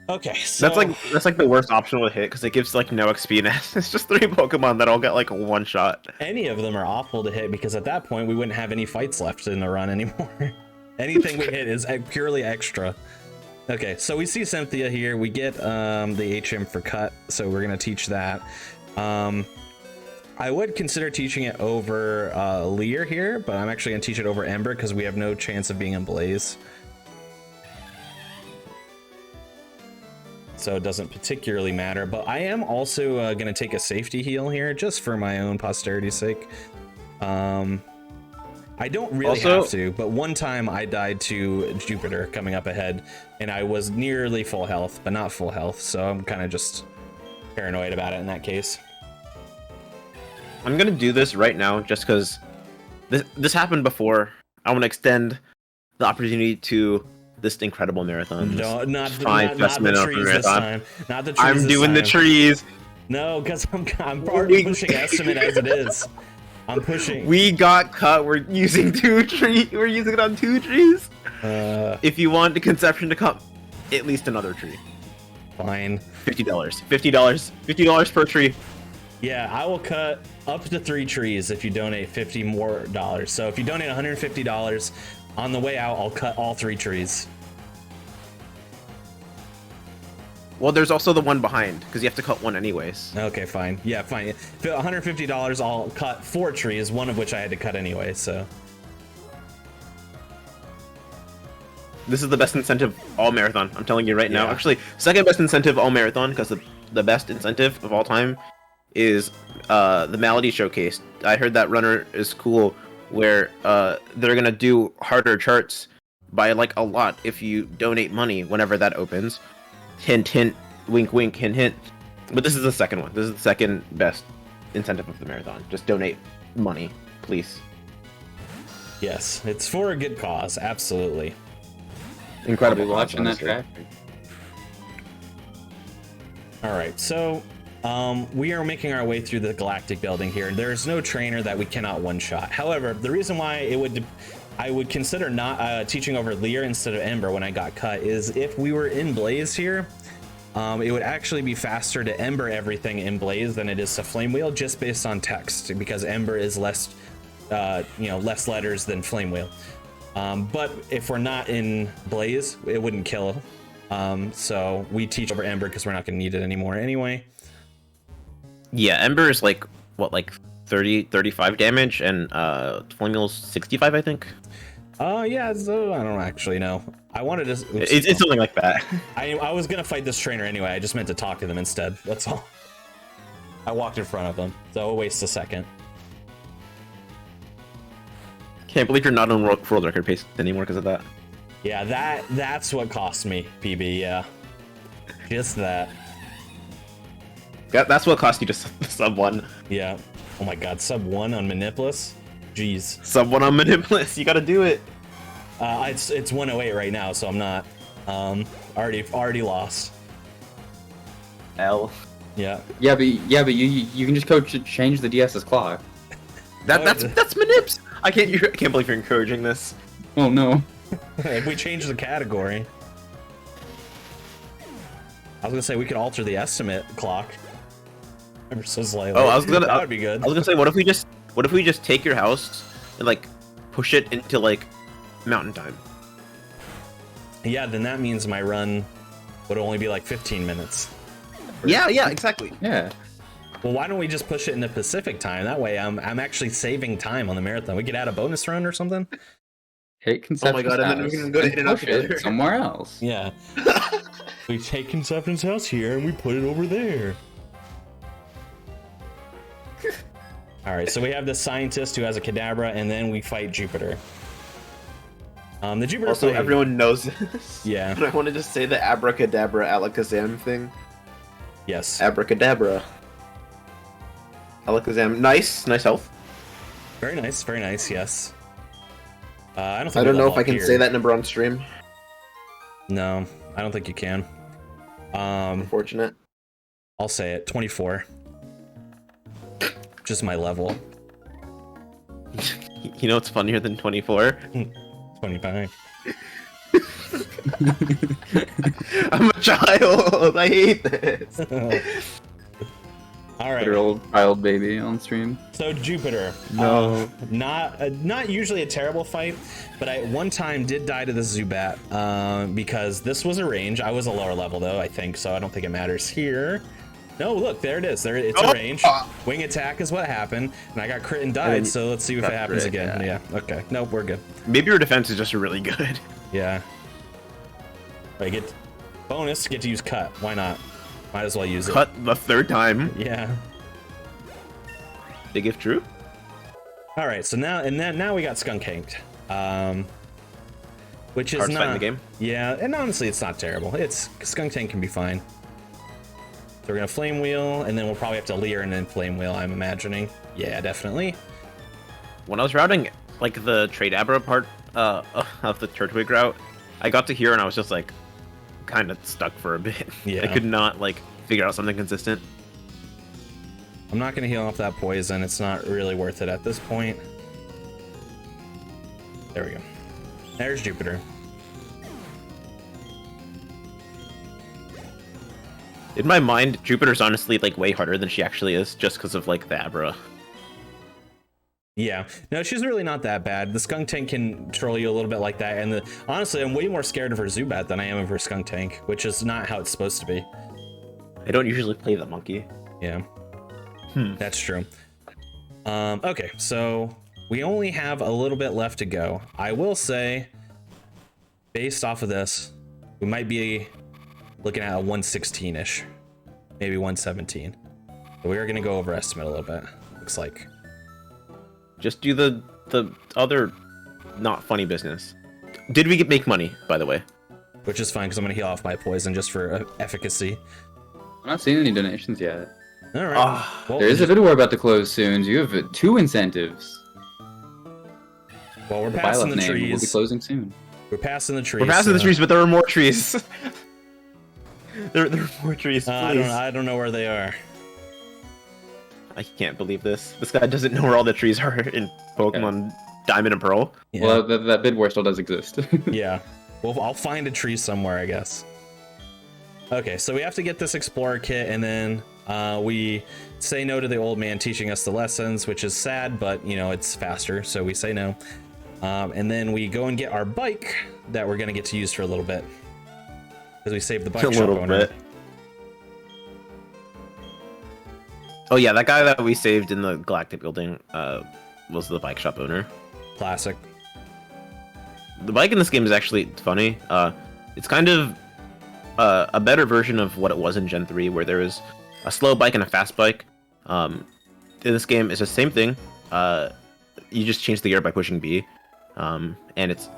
Okay, so that's like the worst optional hit because it gives like no XP and it's just 3 Pokemon that all get like 1 shot. Any of them are awful to hit because at that point we wouldn't have any fights left in the run anymore. Anything we hit is purely extra. Okay, so we see Cynthia here. We get the HM for cut, so we're gonna teach that. I would consider teaching it over Lear here, but I'm actually gonna teach it over Ember because we have no chance of being in Blaze. So it doesn't particularly matter, but I am also going to take a safety heal here just for my own posterity's sake. I don't really have to, but one time I died to Jupiter coming up ahead and I was nearly full health, but not full health. So I'm kind of just paranoid about it in that case. I'm going to do this right now just because this happened before. I want to extend the opportunity to this incredible marathon. No, not the trees this time. Not the trees. I'm doing the trees. No, because I'm already pushing estimate as it is. I'm pushing. We got cut. We're using 2 trees. We're using it on 2 trees. If you want the Conception to come, at least another tree. Fine. $50. $50 per tree. Yeah, I will cut up to 3 trees if you donate $50 more. So if you donate $150. On the way out, I'll cut all 3 trees. Well, there's also the one behind, because you have to cut one anyways. Okay, fine. Yeah, fine. For $150, I'll cut 4 trees, one of which I had to cut anyway, so... This is the best incentive all marathon, I'm telling you right now. Yeah. Actually, second best incentive all marathon, because the best incentive of all time is the Malady Showcase. I heard that runner is cool, where they're gonna do harder charts by like a lot if you donate money whenever that opens. Hint, hint, wink, wink, hint, hint. But this is the second one. This is the second best incentive of the marathon. Just donate money, please. Yes, it's for a good cause, absolutely. Incredible. I'll be watching that track. All right, so we are making our way through the Galactic building here. There's no trainer that we cannot one-shot. However, the reason why I would consider not teaching over Lear instead of Ember when I got cut is if we were in Blaze here, it would actually be faster to Ember everything in Blaze than it is to Flame Wheel just based on text because Ember is less, less letters than Flame Wheel. But if we're not in Blaze, it wouldn't kill. So we teach over Ember because we're not going to need it anymore anyway. Yeah, Ember is like, what, like 30, 35 damage, and Flame Wheel's 65, I think. Yeah, so I don't actually know. I wanted to... It's something like that. I was going to fight this trainer anyway. I just meant to talk to them instead. That's all. I walked in front of them, so it'll waste a second. Can't believe you're not on world record pace anymore because of that. Yeah, that's what cost me, PB, yeah. Just that. That's what cost you to sub 1. Yeah. Oh my god, sub 1 on Manipless? Jeez. Sub 1 on Manipless, you gotta do it. It's 108 right now, so I'm not. Already lost. L. Yeah. Yeah, but you can just change the DS's clock. That's Manips. I can't believe you're encouraging this. Oh no. If we change the category. I was gonna say we could alter the estimate clock. Ever so slightly. Oh, that would be good. I was gonna say, what if we just take your house and like push it into like mountain time? Yeah, then that means my run would only be like 15 minutes. Yeah, exactly. Yeah. Well, why don't we just push it into Pacific time? That way I'm actually saving time on the marathon. We could add a bonus run or something. Take Conception's Oh my god, and then we can go to In and Out together. somewhere else. Yeah. We take Conception's house here and we put it over there. Alright, so we have this scientist who has a Kadabra, and then we fight Jupiter. The Jupiter Also, fight, everyone knows this. Yeah. But I want to just say the abracadabra alakazam thing. Yes. Abracadabra. Alakazam. Nice health. Very nice, yes. I don't think I we don't know level if I up can here. say that number on stream. No, I don't think you can. Unfortunate. I'll say it, 24. Just my level. You know what's funnier than 24? 25. I'm a child. I hate this. All right. Literal child baby on stream. So Jupiter. No. Not usually a terrible fight, but I at one time did die to the Zubat because this was a range. I was a lower level though, I think, so I don't think it matters here. No, look, there it is. It's a range. Wing attack is what happened, and I got crit and died. So let's see if it happens again. Yeah. Okay. Nope, we're good. Maybe your defense is just really good. Yeah. I get bonus. Get to use cut. Why not? Might as well use it. Cut the third time. Yeah. Big if true. All right. So now we got Skunk Hanked, which is Hardest fight in not the game. Yeah, and honestly, it's not terrible. It's Skunk Tank can be fine. So we're gonna Flame Wheel, and then we'll probably have to Leer and then Flame Wheel. I'm imagining. Yeah, definitely. When I was routing like the trade Abra part of the Turtwig route, I got to here and I was just like kind of stuck for a bit. Yeah. I could not like figure out something consistent. I'm not gonna heal off that poison. It's not really worth it at this point. There we go. There's Jupiter. In my mind, Jupiter's honestly like way harder than she actually is, just because of like the Abra. Yeah, no, she's really not that bad. The Skunk Tank can troll you a little bit like that, and honestly, I'm way more scared of her Zubat than I am of her Skunk Tank, which is not how it's supposed to be. I don't usually play the monkey. Yeah, that's true. Okay, so we only have a little bit left to go. I will say, based off of this, we might be looking at a 116-ish, maybe 117. But we are gonna go over estimate a little bit, looks like. Just do the other not funny business. Did we make money, by the way? Which is fine, because I'm gonna heal off my poison just for efficacy. I'm not seeing any donations yet. All right. Well, There is a vid war about to close soon. So you have 2 incentives. well, we're The passing Byleth the name will be trees. closing soon. We're passing the trees. We're passing the trees, but there are more trees. there are more trees. Please. I don't know where they are. I can't believe this. This guy doesn't know where all the trees are in Pokemon Diamond and Pearl. Yeah. Well, that bid war still does exist. Yeah. Well, I'll find a tree somewhere, I guess. Okay, so we have to get this Explorer kit, and then we say no to the old man teaching us the lessons, which is sad, but, you know, it's faster, so we say no. And then we go and get our bike that we're going to get to use for a little bit. Because we saved the bike A shop little owner. bit. Oh yeah, that guy that we saved in the Galactic building was the bike shop owner. Classic. The bike in this game is actually funny. It's kind of a better version of what it was in Gen 3, where there was a slow bike and a fast bike. In this game, it's the same thing. You just change the gear by pushing B, and it's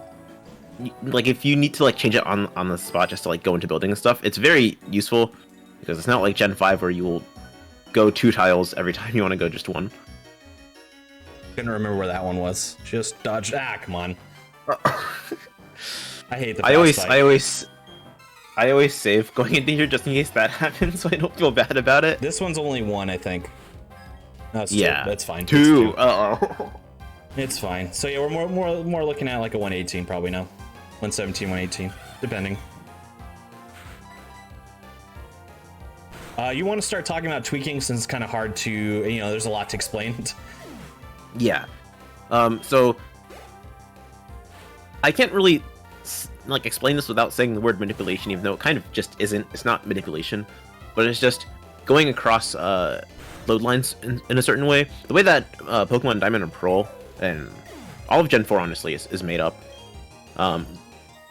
like if you need to like change it on the spot just to like go into building and stuff, it's very useful because it's not like Gen 5 where you will go 2 tiles every time you want to go just 1. Couldn't remember where that one was. Just dodged. Ah, come on. I hate the. I always save going in danger just in case that happens, so I don't feel bad about it. This one's only 1, I think. No, it's yeah, 2. That's fine. 2. Uh-oh. It's fine. So yeah, we're more looking at like a 118 probably now. 117, 118, depending. You want to start talking about tweaking since it's kind of hard to, you know, there's a lot to explain. Yeah. So I can't really like explain this without saying the word manipulation, even though it kind of just isn't. It's not manipulation, but it's just going across load lines in a certain way. The way that Pokemon Diamond and Pearl and all of Gen 4 honestly is made up.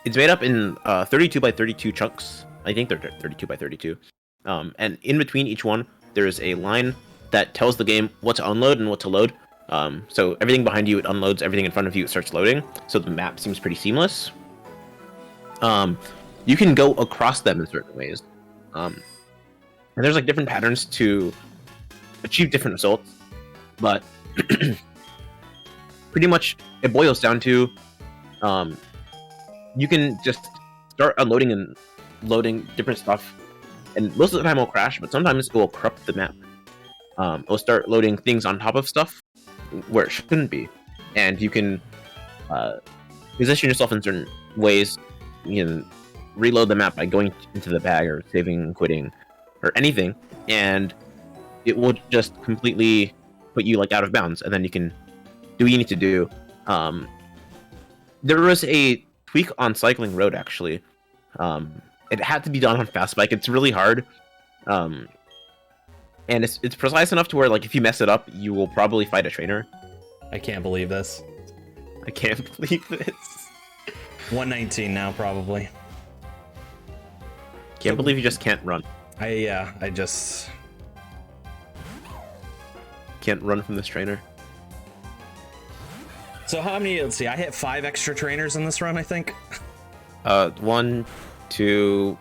It's made up in 32 by 32 chunks. I think they're 32 by 32. And in between each one, there is a line that tells the game what to unload and what to load. So everything behind you, it unloads. Everything in front of you, it starts loading. So the map seems pretty seamless. You can go across them in certain ways. And there's like different patterns to achieve different results. But pretty much it boils down to you can just start unloading and loading different stuff. And most of the time it'll crash, but sometimes it will corrupt the map. It'll start loading things on top of stuff where it shouldn't be. And you can position yourself in certain ways. You can reload the map by going into the bag or saving and quitting or anything. And it will just completely put you like out of bounds. And then you can do what you need to do. There was a tweak on Cycling Road, actually. It had to be done on Fast Bike. It's really hard. And it's precise enough to where, like, if you mess it up, you will probably fight a trainer. I can't believe this. I can't believe this. 119 now, probably. Can't believe you just can't run. I just... Can't run from this trainer. So how many, let's see, I hit 5 extra trainers in this run, I think. 1, 2,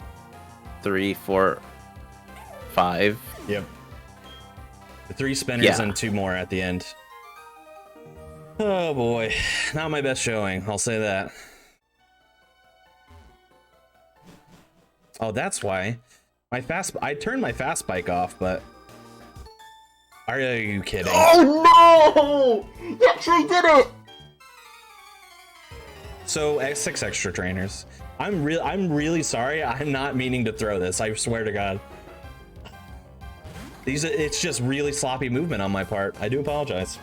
3, 4, 5. Yep. The 3 spinners and 2 more at the end. Oh boy, not my best showing, I'll say that. Oh, that's why. I turned my fast bike off, but... Are you kidding? Oh no! You actually did it! So, 6 extra trainers. I'm really sorry. I'm not meaning to throw this. I swear to God. It's just really sloppy movement on my part. I do apologize.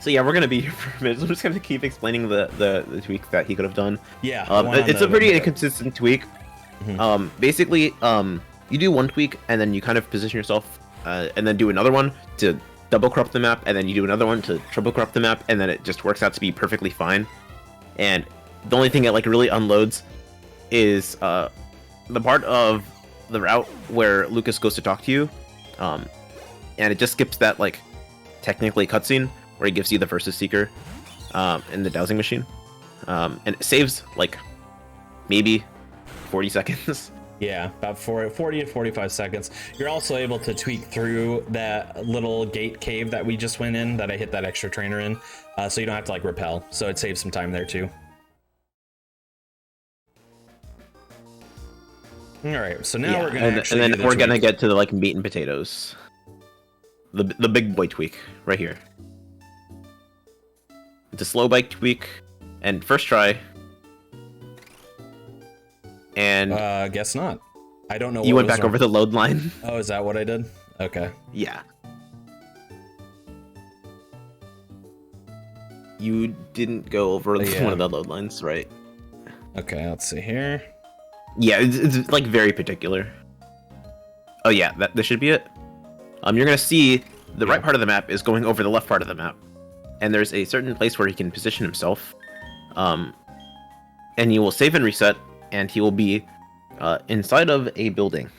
So yeah, we're gonna be here for a minute. I'm just gonna keep explaining the tweak that he could have done. Yeah. It's a pretty inconsistent tweak. Mm-hmm. Basically, you do one tweak and then you kind of position yourself, and then do another one to double corrupt the map, and then you do another one to triple corrupt the map, and then it just works out to be perfectly fine. And the only thing that like really unloads is the part of the route where Lucas goes to talk to you, and it just skips that like technically cutscene where he gives you the Versus Seeker in the dowsing machine, and it saves like maybe 40 seconds. Yeah, about 40 to 45 seconds. You're also able to tweak through that little gate cave that we just went in, that I hit that extra trainer in, so you don't have to like repel. So it saves some time there too. All right, so now we're gonna get to the like meat and potatoes, the big boy tweak right here. It's a slow bike tweak, and first try. And guess not. I don't know. You went back over the load line. Oh, is that what I did? Okay. Yeah. You didn't go over one of the load lines, right? Okay, let's see here. Yeah, it's like very particular. Oh yeah, this should be it. You're gonna see the right part of the map is going over the left part of the map, and there's a certain place where he can position himself, and you will save and reset, and he will be inside of a building.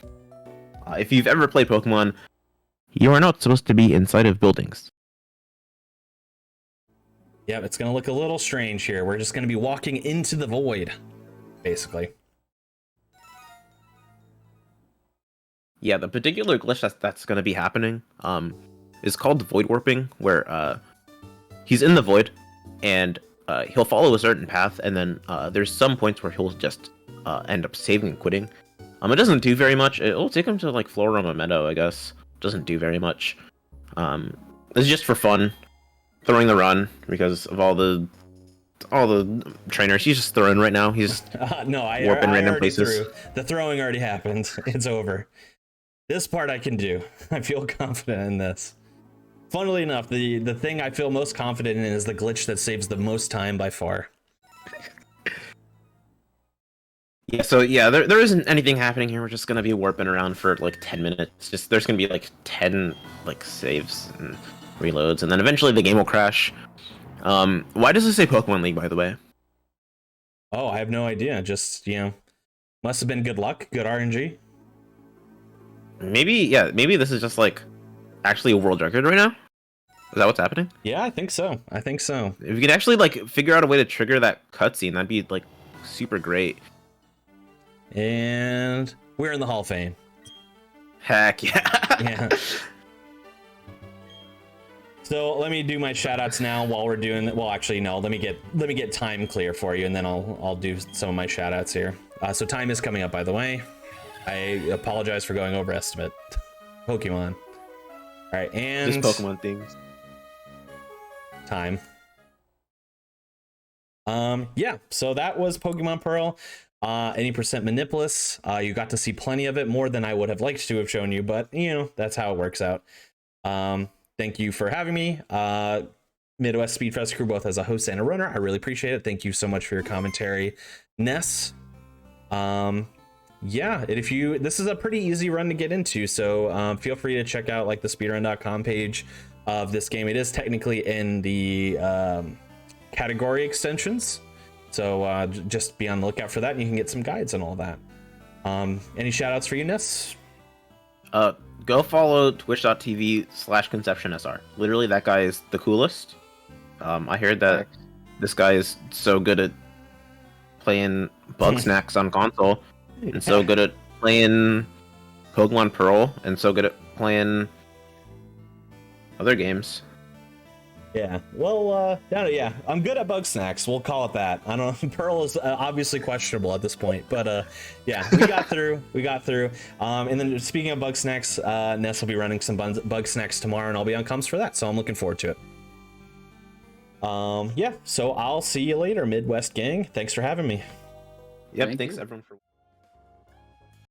If you've ever played Pokemon, you are not supposed to be inside of buildings. Yeah, it's gonna look a little strange here. We're just gonna be walking into the void, basically. Yeah, the particular glitch that's going to be happening is called void warping, where he's in the void, and he'll follow a certain path, and then there's some points where he'll just end up saving and quitting. It doesn't do very much. It'll take him to like Floroma Meadow, I guess. Doesn't do very much. It's just for fun, throwing the run because of all the trainers. He's just throwing right now. He's no, warping I random already places. threw. The throwing already happened. It's over. This part I can do. I feel confident in this. Funnily enough, the thing I feel most confident in is the glitch that saves the most time by far. Yeah, so yeah, there isn't anything happening here. We're just gonna be warping around for like 10 minutes. Just there's gonna be like 10 like saves and reloads, and then eventually the game will crash. Why does it say Pokemon League, by the way? Oh, I have no idea. Just, must have been good luck, good RNG. Maybe this is just like actually a world record right now. Is that what's happening? Yeah, I think so. If you could actually like figure out a way to trigger that cutscene, that'd be like super great. And we're in the Hall of Fame. Heck yeah. Yeah. So let me do my shoutouts now while we're doing that. Well, actually, no. Let me get time clear for you, and then I'll do some of my shoutouts here. So time is coming up, by the way. I apologize for going over estimate. Pokemon. All right, and just Pokemon things. Time. Yeah. So that was Pokemon Pearl. Any percent Manipless. You got to see plenty of it, more than I would have liked to have shown you, but that's how it works out. Thank you for having me. Midwest Speedfest crew, both as a host and a runner. I really appreciate it. Thank you so much for your commentary, Ness. Yeah, this is a pretty easy run to get into, so feel free to check out like the speedrun.com page of this game. It is technically in the category extensions, so just be on the lookout for that, and you can get some guides and all that. Any shout outs for you, Ness? Go follow twitch.tv/ConceptionSR. Literally, that guy is the coolest. I heard that this guy is so good at playing Bug Snacks on console, and so good at playing Pokemon Pearl, and so good at playing other games. Yeah, well, yeah, I'm good at Bug Snacks. We'll call it that. I don't know. Pearl is obviously questionable at this point, but yeah, we got through. And then speaking of Bug Snacks, Ness will be running some Bug Snacks tomorrow, and I'll be on comms for that, so I'm looking forward to it. Yeah, so I'll see you later, Midwest gang. Thanks for having me. Yep, Thank thanks you. everyone for